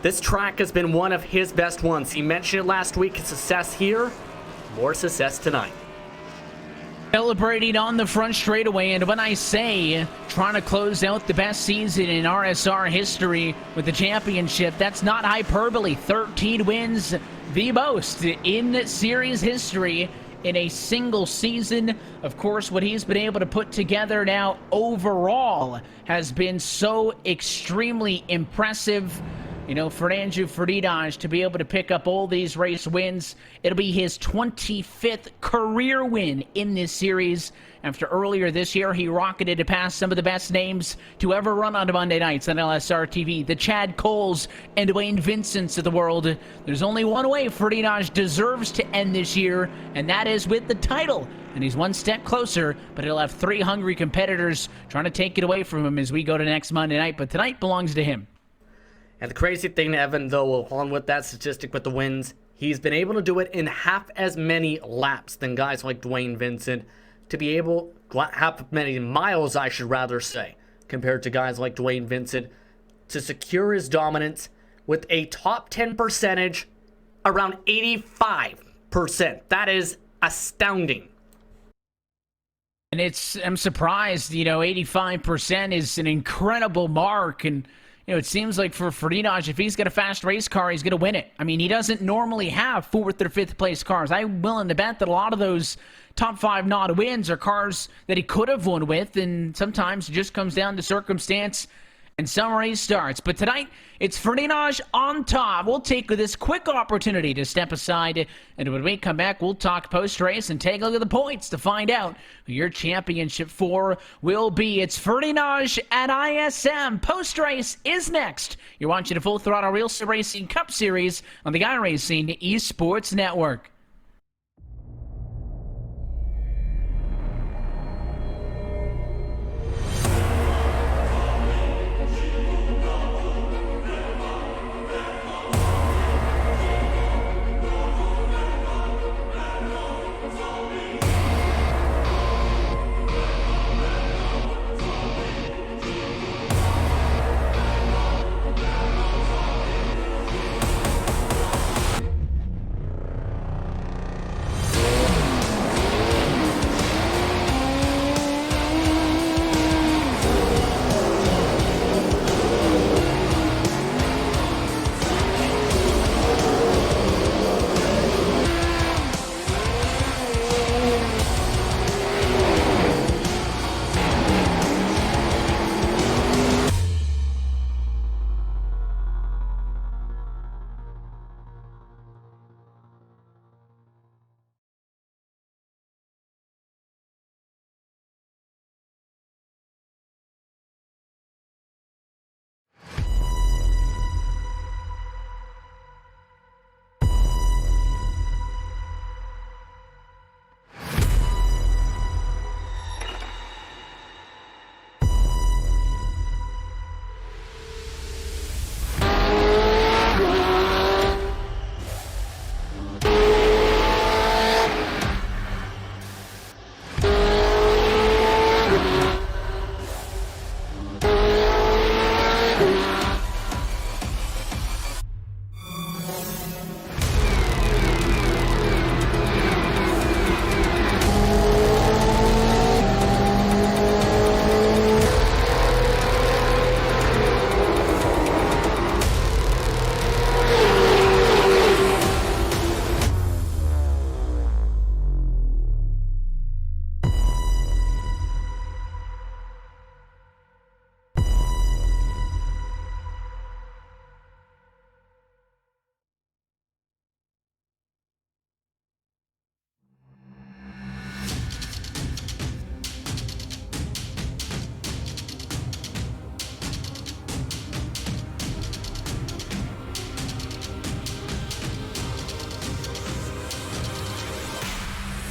this track has been one of his best ones. He mentioned it last week, his success here, more success tonight. Celebrating on the front straightaway, and when I say trying to close out the best season in RSR history with the championship, that's not hyperbole. 13 wins, the most in series history in a single season. Of course, what he's been able to put together now overall has been so extremely impressive. You know, for Andrew Freenosh to be able to pick up all these race wins, it'll be his 25th career win in this series. After earlier this year, he rocketed to pass some of the best names to ever run on Monday nights on LSR TV, the Chad Coles and Dwayne Vincents of the world. There's only one way Freenosh deserves to end this year, and that is with the title. And he's one step closer, but he'll have 3 hungry competitors trying to take it away from him as we go to next Monday night. But tonight belongs to him. And the crazy thing, Evan, though, along with that statistic with the wins, he's been able to do it in half as many laps than guys like Dwayne Vincent, to be able, half as many miles, I should rather say, compared to guys like Dwayne Vincent, to secure his dominance with a top 10 percentage around 85%. That is astounding. And I'm surprised, 85% is an incredible mark. And, it seems like for Freenosh, if he's got a fast race car, he's going to win it. I mean, he doesn't normally have 4th or 5th place cars. I'm willing to bet that a lot of those top 5 NOD wins are cars that he could have won with, and sometimes it just comes down to circumstance and some race starts. But tonight, it's Freenosh on top. We'll take this quick opportunity to step aside, and when we come back, we'll talk post-race and take a look at the points to find out who your championship 4 will be. It's Freenosh at ISM. Post-race is next. You're watching a Full Throttle RealSimRacing Cup Series on the iRacing Esports Network.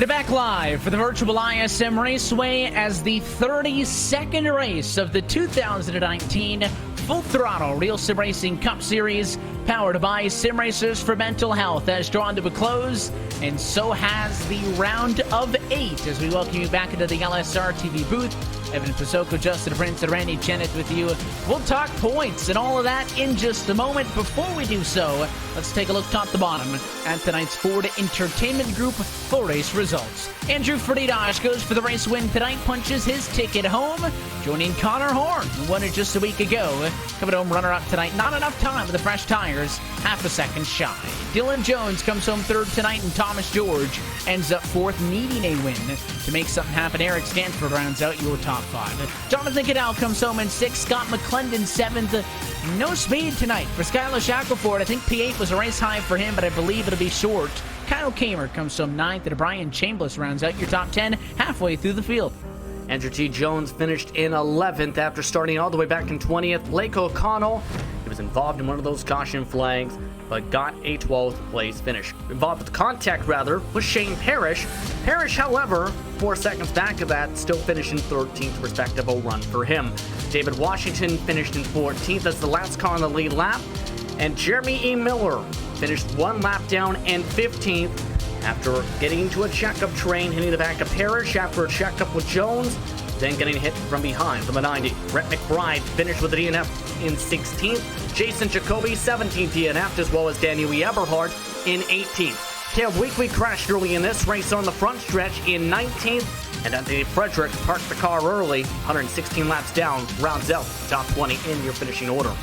We're back live for the virtual ISM Raceway as the 32nd race of the 2019 Full Throttle RealSimRacing Cup Series, powered by Sim Racers for Mental Health, has drawn to a close, and so has the round of 8 as we welcome you back into the LSR TV booth. Evan Pasoko, Justin Prince, and Randy Chennett with you. We'll talk points and all of that in just a moment. Before we do so, let's take a look top to bottom at tonight's Ford Entertainment Group full race results. Andrew Freitas goes for the race win tonight, punches his ticket home, joining Connor Horn, who won it just a week ago. Coming home runner-up tonight, not enough time with the fresh tires, half a second shy. Dylan Jones comes home third tonight, and Thomas George ends up fourth, needing a win to make something happen. Eric Stanford rounds out your top 5. Jonathan Cadell comes home in 6th, Scott McClendon 7th. No speed tonight for Skylar Shackelford. I think P8 was a race high for him, but I believe it'll be short. Kyle Kamer comes home 9th, and Brian Chambliss rounds out your top 10 halfway through the field. Andrew T. Jones finished in 11th after starting all the way back in 20th. Blake O'Connell, he was involved in one of those caution flags, but got a 12th place finish. Involved with contact, rather, was Shane Parrish. Parrish, however, 4 seconds back of that, still finished in 13th, respectable run for him. David Washington finished in 14th as the last car on the lead lap, and Jeremy E. Miller finished 1 lap down and 15th after getting into a checkup train, hitting the back of Parrish after a checkup with Jones, then getting hit from behind from the 90. Brett McBride finished with the DNF in 16th. Jason Jacoby, 17th DNF, as well as Daniel E. Eberhardt in 18th. Caleb Weekly crashed early in this race on the front stretch in 19th, and Anthony Frederick parked the car early, 116 laps down, rounds out the top 20 in your finishing order.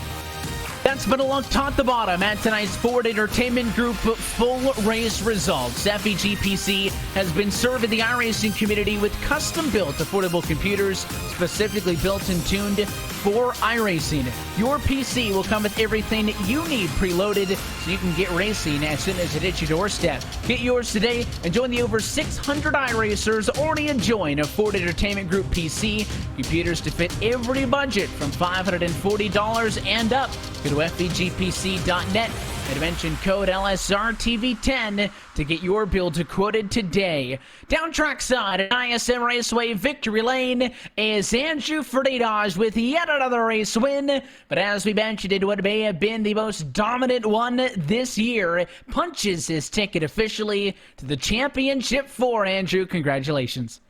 That's been a look top to bottom at tonight's Ford Entertainment Group full race results. FEGPC has been serving the iRacing community with custom-built affordable computers specifically built and tuned for iRacing. Your PC will come with everything you need preloaded so you can get racing as soon as it hits your doorstep. Get yours today and join the over 600 iRacers already enjoying a Ford Entertainment Group PC. Computers to fit every budget from $540 and up. Go to FEGPC.net and mention code LSRTV10 to get your build quoted today. Down track side at ISM Raceway Victory Lane is Andrew Freitas with yet another race win. But as we mentioned, it would may have been the most dominant one this year. Punches his ticket officially to the championship for Andrew. Congratulations.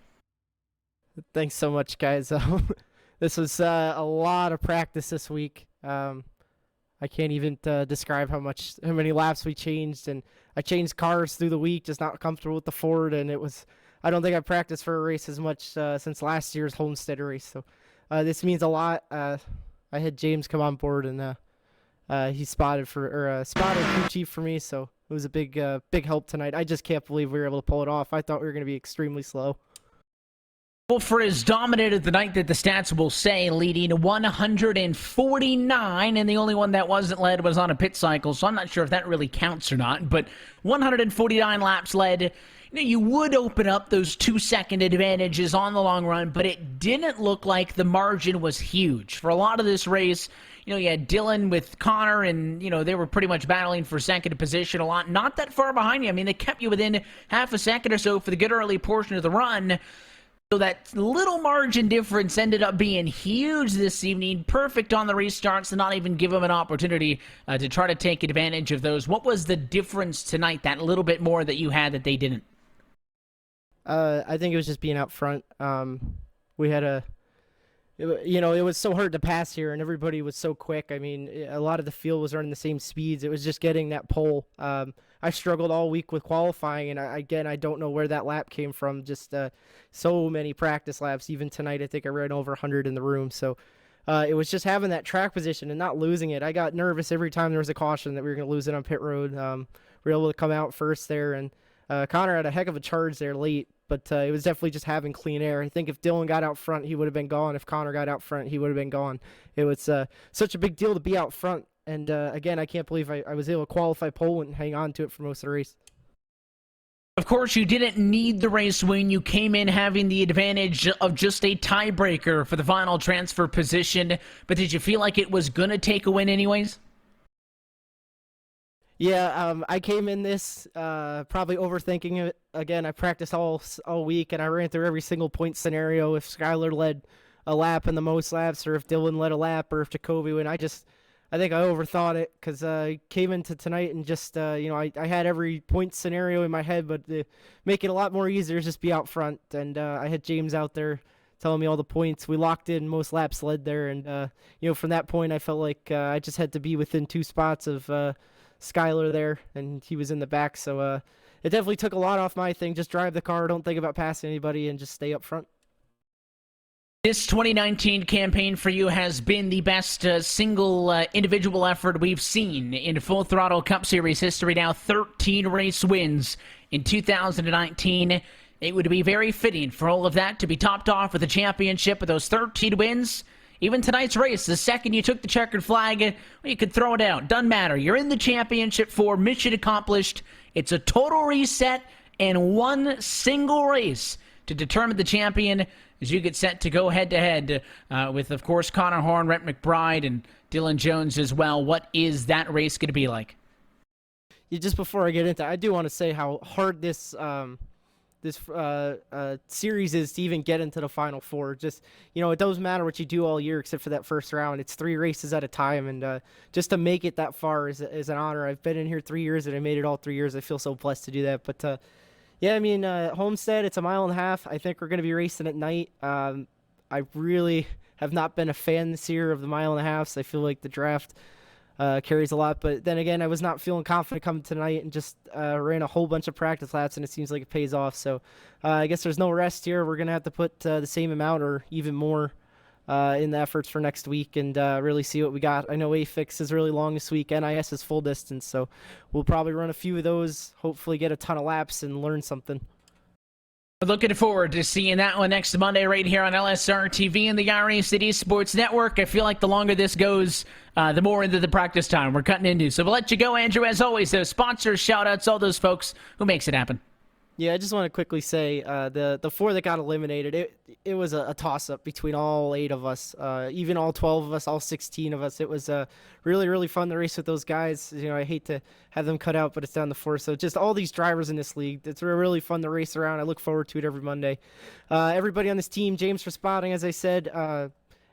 Thanks so much, guys. This was a lot of practice this week. I can't even describe how many laps we changed, and I changed cars through the week, just not comfortable with the Ford, and I don't think I practiced for a race as much since last year's Homestead race, so this means a lot. I had James come on board, and he spotted crew chief for me, so it was a big help tonight. I just can't believe we were able to pull it off. I thought we were going to be extremely slow. Wolford has dominated the night that the stats will say, leading 149, and the only one that wasn't led was on a pit cycle, so I'm not sure if that really counts or not, but 149 laps led. You know, you would open up those 2-second advantages on the long run, but it didn't look like the margin was huge. For a lot of this race, you know, you had Dylan with Connor, and, you know, they were pretty much battling for second position a lot. Not that far behind you. I mean, they kept you within half a second or so for the good early portion of the run. So that little margin difference ended up being huge this evening. Perfect on the restarts to not even give them an opportunity to try to take advantage of those. What was the difference tonight, that little bit more that you had that they didn't? I think it was just being out front. We had it was so hard to pass here, and everybody was so quick. I mean, a lot of the field was running the same speeds. It was just getting that pole. I struggled all week with qualifying, and I don't know where that lap came from. Just so many practice laps. Even tonight, I think I ran over 100 in the room. So it was just having that track position and not losing it. I got nervous every time there was a caution that we were going to lose it on pit road. We were able to come out first there, and Connor had a heck of a charge there late, but it was definitely just having clean air. I think if Dylan got out front, he would have been gone. If Connor got out front, he would have been gone. It was such a big deal to be out front. And again, I can't believe I was able to qualify pole and hang on to it for most of the race. Of course, you didn't need the race win. You came in having the advantage of just a tiebreaker for the final transfer position. But did you feel like it was going to take a win anyways? Yeah, I came in this probably overthinking it. Again, I practiced all week, and I ran through every single point scenario. If Skylar led a lap in the most laps, or if Dylan led a lap, or if Jacoby went, I think I overthought it because I came into tonight and just I had every point scenario in my head, but to make it a lot more easier is just be out front. And I had James out there telling me all the points. We locked in most laps led there, and from that point I felt like I just had to be within 2 spots of Skylar there, and he was in the back. So it definitely took a lot off my thing. Just drive the car, don't think about passing anybody, and just stay up front. This 2019 campaign for you has been the best single individual effort we've seen in Full Throttle Cup Series history. Now 13 race wins in 2019. It would be very fitting for all of that to be topped off with a championship with those 13 wins. Even tonight's race, the second you took the checkered flag, well, you could throw it out. Doesn't matter. You're in the championship for mission accomplished. It's a total reset and one single race to determine the champion as you get set to go head-to-head with, of course, Connor Horn, Rhett McBride, and Dylan Jones as well. What is that race going to be like? Just before I get into it, I do want to say how hard this series is to even get into the Final Four. Just, it doesn't matter what you do all year except for that first round. It's 3 races at a time, and just to make it that far is an honor. I've been in here 3 years, and I made it all 3 years. I feel so blessed to do that. But, yeah, I mean, Homestead, it's a mile and a half. I think we're going to be racing at night. I really have not been a fan this year of the mile and a half, so I feel like the draft carries a lot. But then again, I was not feeling confident coming tonight and just ran a whole bunch of practice laps, and it seems like it pays off. So I guess there's no rest here. We're going to have to put the same amount or even more in the efforts for next week and really see what we got. I know AFIX is really long this week. NIS is full distance, so we'll probably run a few of those, hopefully get a ton of laps and learn something. Looking forward to seeing that one next Monday right here on LSR TV and the iRacing Esports Network. I feel like the longer this goes, the more into the practice time we're cutting into. So we'll let you go, Andrew. As always, those sponsors, shout-outs, all those folks who makes it happen. Yeah, I just want to quickly say the 4 that got eliminated, it was a toss-up between all 8 of us, even all 12 of us, all 16 of us. It was really, really fun to race with those guys. I hate to have them cut out, but it's down to 4. So just all these drivers in this league, it's really fun to race around. I look forward to it every Monday. Everybody on this team, James for spotting, as I said,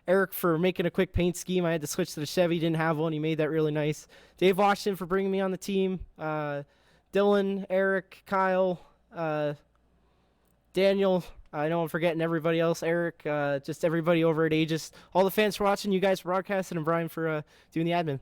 Eric for making a quick paint scheme. I had to switch to the Chevy, didn't have one. He made that really nice. Dave Washington for bringing me on the team. Dylan, Eric, Kyle, Daniel, I know I'm forgetting everybody else, Eric, just everybody over at Aegis, all the fans for watching, you guys for broadcasting, and Brian for doing the admin.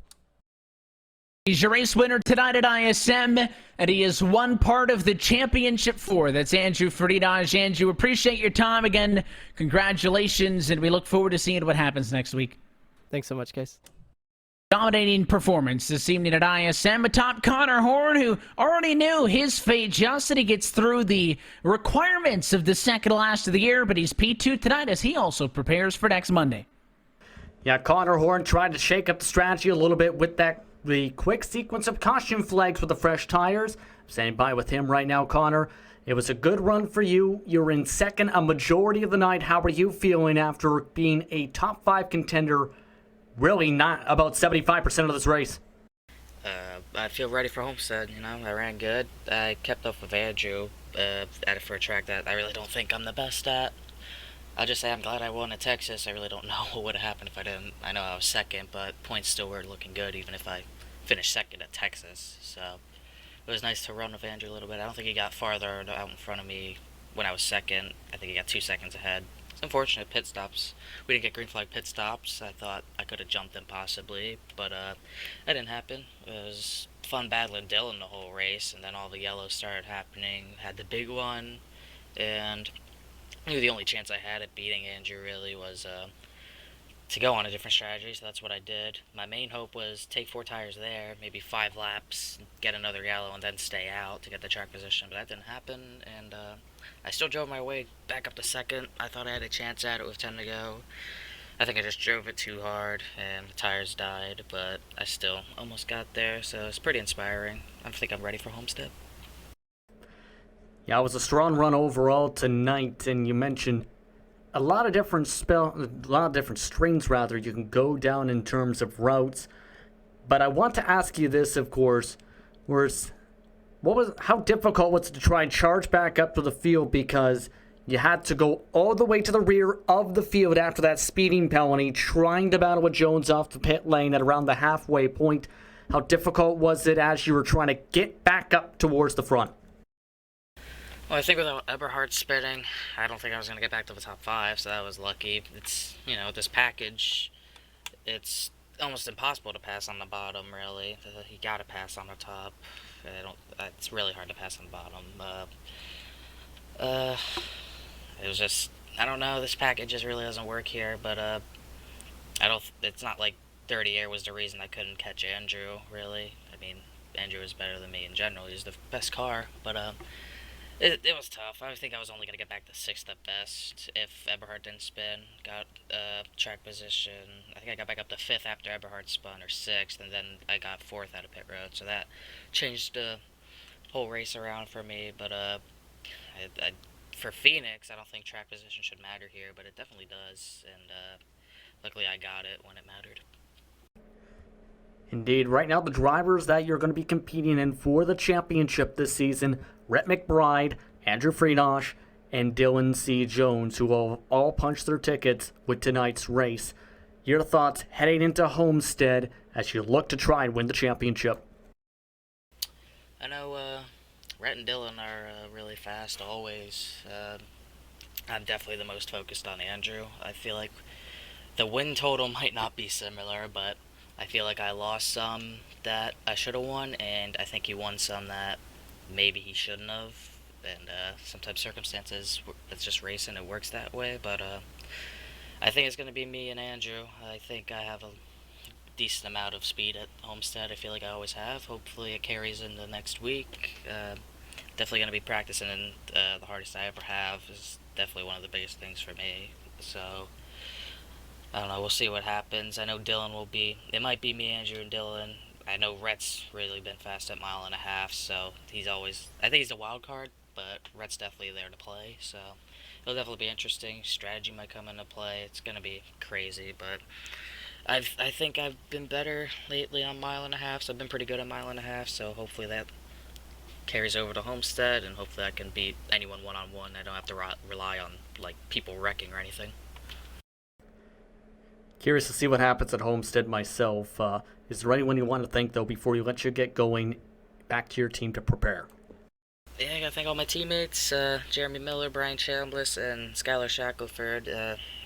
He's your race winner tonight at ISM, and he is one part of the Championship 4. That's Andrew Faridas. Andrew, appreciate your time again. Congratulations, and we look forward to seeing what happens next week. Thanks so much, guys. Dominating performance this evening at ISM atop Connor Horn, who already knew his fate just that he gets through the requirements of the second last of the year, but he's P2 tonight as he also prepares for next Monday. Yeah, Connor Horn tried to shake up the strategy a little bit with the quick sequence of caution flags with the fresh tires. I'm standing by with him right now, Connor. It was a good run for you. You're in second a majority of the night. How are you feeling after being a top 5 contender? Really not about 75% of this race. I feel ready for Homestead, I ran good. I kept up with Andrew at it for a track that I really don't think I'm the best at. I'll just say I'm glad I won at Texas. I really don't know what would have happened if I didn't. I know I was second, but points still were looking good even if I finished second at Texas. So it was nice to run with Andrew a little bit. I don't think he got farther out in front of me when I was second. I think he got 2 seconds ahead. It's unfortunate pit stops. We didn't get green flag pit stops. I thought I could have jumped them possibly, but that didn't happen. It was fun battling Dylan the whole race, and then all the yellows started happening. Had the big one, and I knew the only chance I had at beating Andrew really was to go on a different strategy, so that's what I did. My main hope was take 4 tires there, maybe 5 laps, get another yellow, and then stay out to get the track position, but that didn't happen, and I still drove my way back up to second. I thought I had a chance at it with 10 to go. I think I just drove it too hard, and the tires died, but I still almost got there, so it's pretty inspiring. I think I'm ready for Homestead. Yeah, it was a strong run overall tonight, and you mentioned a lot of different strings rather you can go down in terms of routes. But I want to ask you this, of course, how difficult was it to try and charge back up to the field, because you had to go all the way to the rear of the field after that speeding penalty, trying to battle with Jones off the pit lane at around the halfway point. How difficult was it as you were trying to get back up towards the front? Well, I think without Eberhard spinning, I don't think I was going to get back to the top 5, so that was lucky. It's, with this package, it's almost impossible to pass on the bottom, really. You got to pass on the top. It's really hard to pass on the bottom. It was just, I don't know, this package just really doesn't work here, but it's not like Dirty Air was the reason I couldn't catch Andrew, really. I mean, Andrew is better than me in general. He's the best car, but it was tough. I think I was only going to get back to 6th at best if Eberhard didn't spin. Got track position. I think I got back up to 5th after Eberhard spun, or 6th, and then I got 4th out of pit road. So that changed the whole race around for me. But for Phoenix, I don't think track position should matter here, but it definitely does. And luckily I got it when it mattered. Indeed. Right now, the drivers that you're going to be competing in for the championship this season: Rhett McBride, Andrew Friedosh, and Dylan C. Jones, who will all punch their tickets with tonight's race. Your thoughts heading into Homestead as you look to try and win the championship? I know Rhett and Dylan are really fast always. I'm definitely the most focused on Andrew. I feel like the win total might not be similar, but I feel like I lost some that I should have won, and I think he won some that maybe he shouldn't have. And sometimes circumstances, it's just racing, it works that way. But I think it's going to be me and Andrew. I think I have a decent amount of speed at Homestead. I feel like I always have. Hopefully it carries into next week. Definitely going to be practicing the hardest I ever have. Is definitely one of the biggest things for me. So I don't know, we'll see what happens. I know Dylan will be, it might be me, Andrew, and Dylan. I know Rhett's really been fast at 1.5 miles, so he's always, I think he's a wild card, but Rhett's definitely there to play, so it'll definitely be interesting. Strategy might come into play. It's going to be crazy, but I think I've been better lately on 1.5 miles, so I've been pretty good at 1.5 miles, so hopefully that carries over to Homestead, and hopefully I can beat anyone one-on-one. I don't have to rely on, people wrecking or anything. Curious to see what happens at Homestead myself. Is there anyone you want to thank, though, before you let you get going back to your team to prepare? Yeah, I gotta thank all my teammates, Jeremy Miller, Brian Chambliss, and Skylar Shackelford.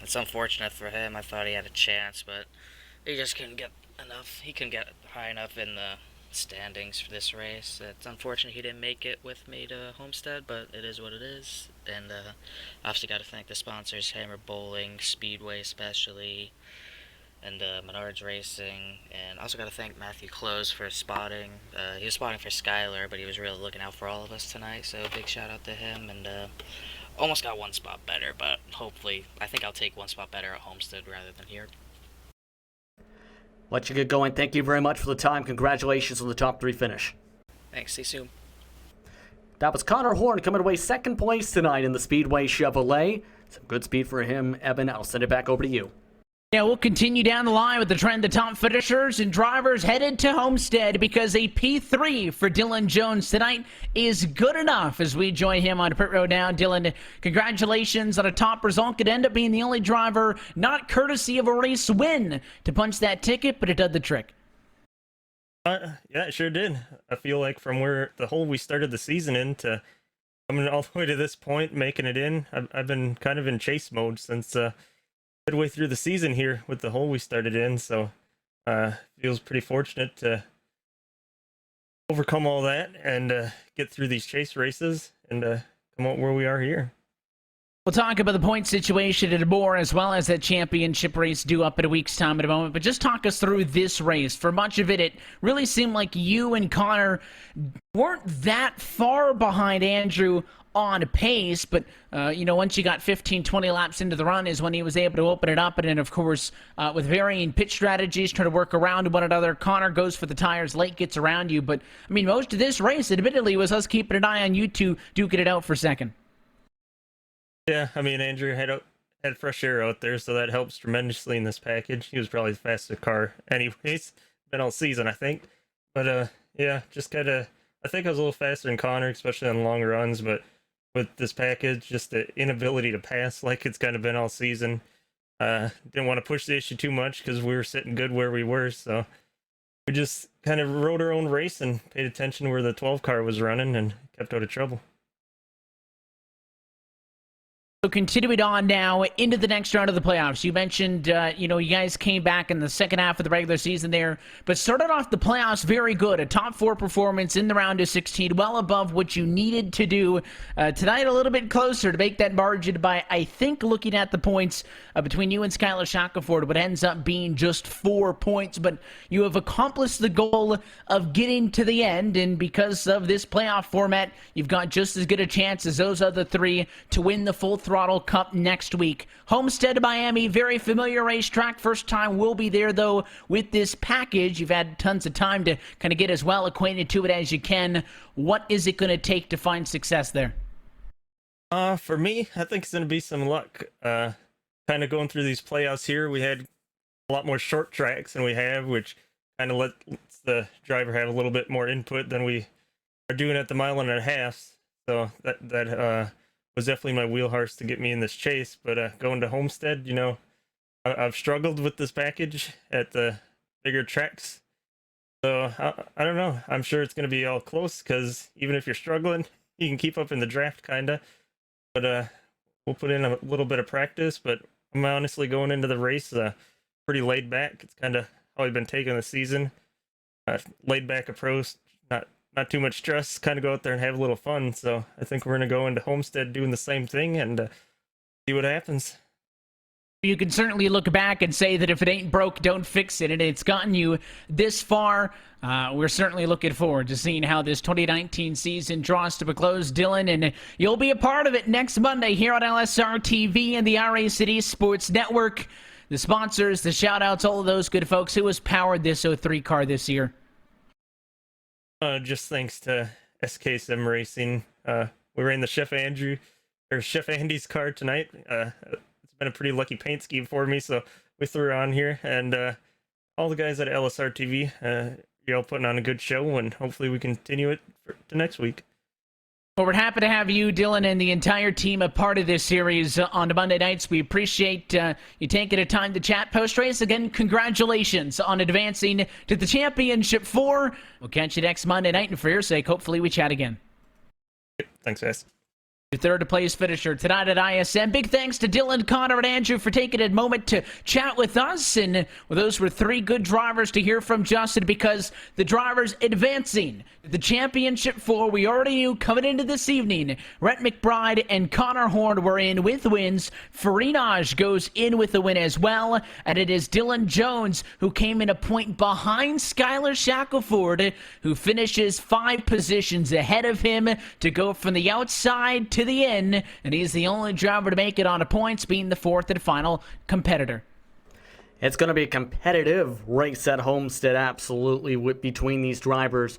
It's unfortunate for him. I thought he had a chance, but he just couldn't get enough. He couldn't get high enough in the standings for this race. It's unfortunate he didn't make it with me to Homestead, but it is what it is. And obviously got to thank the sponsors, Hammer Bowling, Speedway especially, and Menards Racing, and also got to thank Matthew Close for spotting. He was spotting for Skylar, but he was really looking out for all of us tonight, so big shout out to him. And almost got one spot better, but hopefully, I think I'll take one spot better at Homestead rather than here. Let you get going. Thank you very much for the time. Congratulations on the top 3 finish. Thanks, see you soon. That was Connor Horn coming away second place tonight in the Speedway Chevrolet. Some good speed for him. Evan, I'll send it back over to you. Yeah, we'll continue down the line with the trend of top finishers and drivers headed to Homestead, because a P3 for Dylan Jones tonight is good enough as we join him on pit road now. Dylan, congratulations on a top result. Could end up being the only driver, not courtesy of a race win, to punch that ticket, but it did the trick. Yeah, it sure did. I feel like from where the hole we started the season in to coming all the way to this point, making it in, I've been kind of in chase mode since midway through the season here with the hole we started in, so feels pretty fortunate to overcome all that and get through these chase races and come out where we are here. We'll talk about the point situation and more, as well as that championship race due up in a week's time in a moment. But just talk us through this race. For much of it, it really seemed like you and Connor weren't that far behind Andrew on pace, but once you got 15-20 laps into the run is when he was able to open it up. And then, of course, with varying pitch strategies, trying to work around one another, Connor goes for the tires late, gets around you. But I mean, most of this race admittedly was us keeping an eye on you two duking it out for second. Yeah, I mean, Andrew had fresh air out there, so that helps tremendously in this package. He was probably the fastest car anyways, been all season, I think. But Yeah, just kind of. I think I was a little faster than Connor, especially on long runs, but with this package, just the inability to pass like it's kind of been all season. Didn't want to push the issue too much because we were sitting good where we were, so we just kind of rode our own race and paid attention where the 12 car was running and kept out of trouble. So continuing on now into the next round of the playoffs. You mentioned, you guys came back in the second half of the regular season there, but started off the playoffs very good. A top 4 performance in the round of 16, well above what you needed to do. Tonight a little bit closer to make that margin by, I think, looking at the points between you and Skylar Shackelford, what ends up being just 4 points. But you have accomplished the goal of getting to the end, and because of this playoff format, you've got just as good a chance as those other 3 to win the full Throttle Cup next week. Homestead, Miami, very familiar racetrack. First time we'll be there, though, with this package. You've had tons of time to kind of get as well acquainted to it as you can. What is it going to take to find success there? For me, I think it's going to be some luck. Kind of going through these playoffs here, we had a lot more short tracks than we have, which kind of lets the driver have a little bit more input than we are doing at the 1.5 miles. So that was definitely my wheelhouse to get me in this chase. But going to Homestead, I've struggled with this package at the bigger tracks. So I don't know. I'm sure it's going to be all close because even if you're struggling, you can keep up in the draft, kind of. But we'll put in a little bit of practice. But I'm honestly going into the race pretty laid back. It's kind of how I've been taking the season. Laid back approach, not too much stress, kind of go out there and have a little fun. So I think we're going to go into Homestead doing the same thing and see what happens. You can certainly look back and say that if it ain't broke, don't fix it. And it's gotten you this far. We're certainly looking forward to seeing how this 2019 season draws to a close, Dylan. And you'll be a part of it next Monday here on LSR TV and the iRacing Sports Network. The sponsors, the shout-outs, all of those good folks. Who has powered this 03 car this year? Just thanks to SKSimRacing. We ran the Chef Andy's car tonight. It's been a pretty lucky paint scheme for me, so we threw her on here. And all the guys at LSR TV, you're all putting on a good show, and hopefully we continue it to next week. Well, we're happy to have you, Dylan, and the entire team a part of this series on Monday nights. We appreciate you taking the time to chat post-race. Again, congratulations on advancing to the Championship 4. We'll catch you next Monday night, and for your sake, hopefully we chat again. Thanks, guys. Your third place finisher tonight at ISM. Big thanks to Dylan, Connor, and Andrew for taking a moment to chat with us. And well, those were 3 good drivers to hear from, Justin, because the drivers advancing the Championship 4, we already knew coming into this evening, Rhett McBride and Connor Horn were in with wins. Farinaj goes in with a win as well. And it is Dylan Jones who came in a point behind Skylar Shackelford, who finishes 5 positions ahead of him to go from the outside to the end, and he's the only driver to make it on a points, being the 4th and final competitor. It's going to be a competitive race at Homestead, absolutely, between these drivers.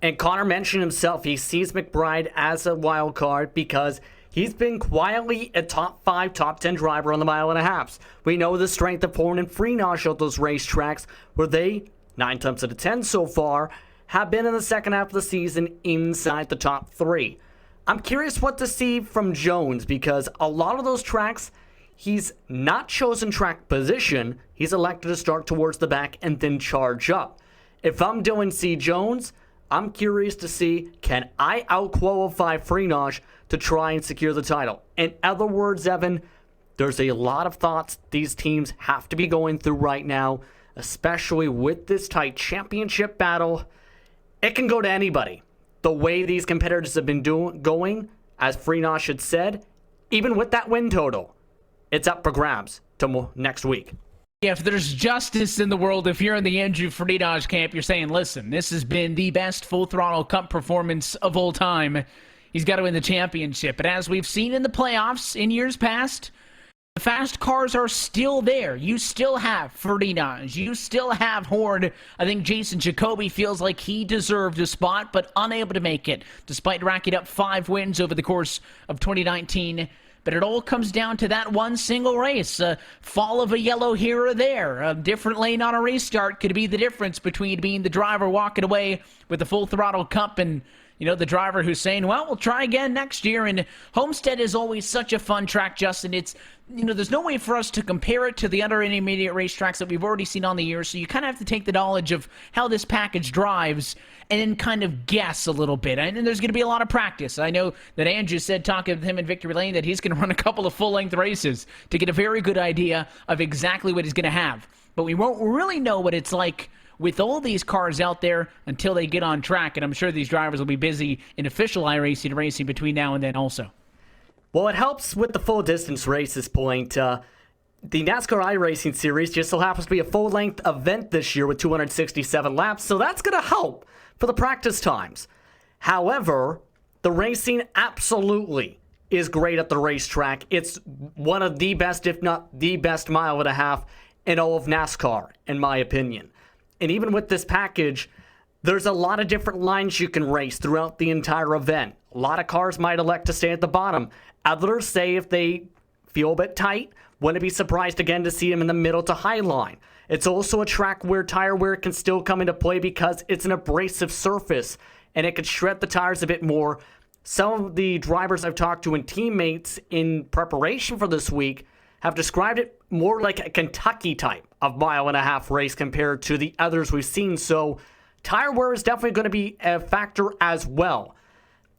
And Connor mentioned himself, he sees McBride as a wild card because he's been quietly a top 5, top 10 driver on the 1.5 miles. We know the strength of Horn and Freenash at those racetracks, where they, 9 times out of 10 so far, have been in the second half of the season inside the top 3. I'm curious what to see from Jones, because a lot of those tracks, he's not chosen track position. He's elected to start towards the back and then charge up. If I'm doing C. Jones, I'm curious to see, can I out-qualify Freenash to try and secure the title? In other words, Evan, there's a lot of thoughts these teams have to be going through right now, especially with this tight championship battle. It can go to anybody. The way these competitors have been going, as Freenash had said, even with that win total, it's up for grabs till next week. Yeah, if there's justice in the world, if you're in the Andrew Freenash camp, you're saying, listen, this has been the best Full Throttle Cup performance of all time. He's got to win the championship. But as we've seen in the playoffs in years past, the fast cars are still there. You still have Farinaj. You still have Horn. I think Jason Jacoby feels like he deserved a spot, but unable to make it, despite racking up 5 wins over the course of 2019. but it all comes down to that one single race. Fall of a yellow here or there. A different lane on a restart could be the difference between being the driver walking away with the Full Throttle Cup and the driver who's saying, well, we'll try again next year. And Homestead is always such a fun track, Justin. It's, there's no way for us to compare it to the other intermediate racetracks that we've already seen on the year. So you kind of have to take the knowledge of how this package drives and then kind of guess a little bit. And there's going to be a lot of practice. I know that Andrew said, talking with him in Victory Lane, that he's going to run a couple of full-length races to get a very good idea of exactly what he's going to have. But we won't really know what it's like with all these cars out there until they get on track, and I'm sure these drivers will be busy in official iRacing racing between now and then also. Well, it helps with the full distance races point. The NASCAR iRacing series just so happens to be a full-length event this year with 267 laps, so that's going to help for the practice times. However, the racing absolutely is great at the racetrack. It's one of the best, if not the best, mile and a half in all of NASCAR, in my opinion. And even with this package, there's a lot of different lines you can race throughout the entire event. A lot of cars might elect to stay at the bottom. Others say if they feel a bit tight, wouldn't be surprised again to see them in the middle to high line. It's also a track where tire wear can still come into play because it's an abrasive surface and it could shred the tires a bit more. Some of the drivers I've talked to and teammates in preparation for this week have described it more like a Kentucky type of mile and a half race compared to the others we've seen. So tire wear is definitely going to be a factor as well.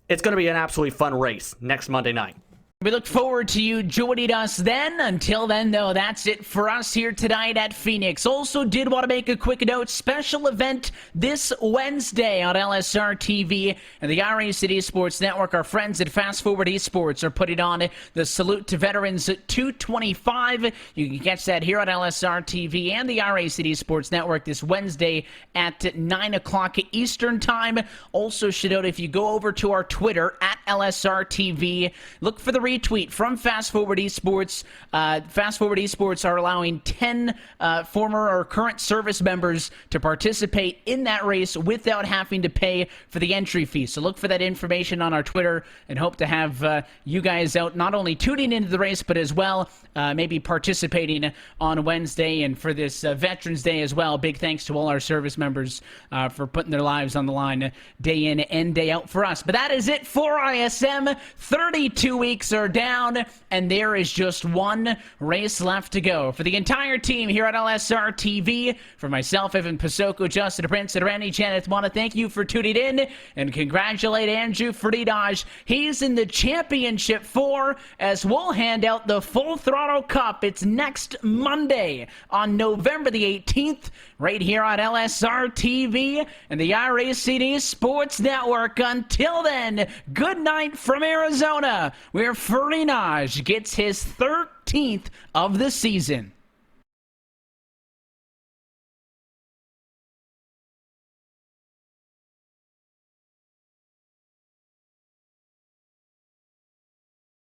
It's going to be an absolutely fun race next Monday night. We look forward to you joining us then. Until then, though, that's it for us here tonight at Phoenix. Also did want to make a quick note. Special event this Wednesday on LSR TV and the iRacing Esports Network. Our friends at Fast Forward Esports are putting on the Salute to Veterans 225. You can catch that here on LSR TV and the iRacing Esports Network this Wednesday at 9 o'clock Eastern Time. Also should note, if you go over to our Twitter at LSR TV, look for the retweet from Fast Forward Esports. Fast Forward Esports are allowing 10 former or current service members to participate in that race without having to pay for the entry fee. So look for that information on our Twitter and hope to have you guys out not only tuning into the race, but as well maybe participating on Wednesday and for this Veterans Day as well. Big thanks to all our service members for putting their lives on the line day in and day out for us. But that is it for ISM. 32 weeks are down, and there is just one race left to go. For the entire team here at LSR TV, for myself, Evan Pasoko, Justin Prince, and Randy Janet, I want to thank you for tuning in and congratulate Andrew Fridaj. He's in the championship 4 as we'll hand out the Full Throttle Cup. It's next Monday on November the 18th, right here on LSR TV and the iRacing Esports Network. Until then, good night from Arizona, where Fridaj gets his 13th of the season.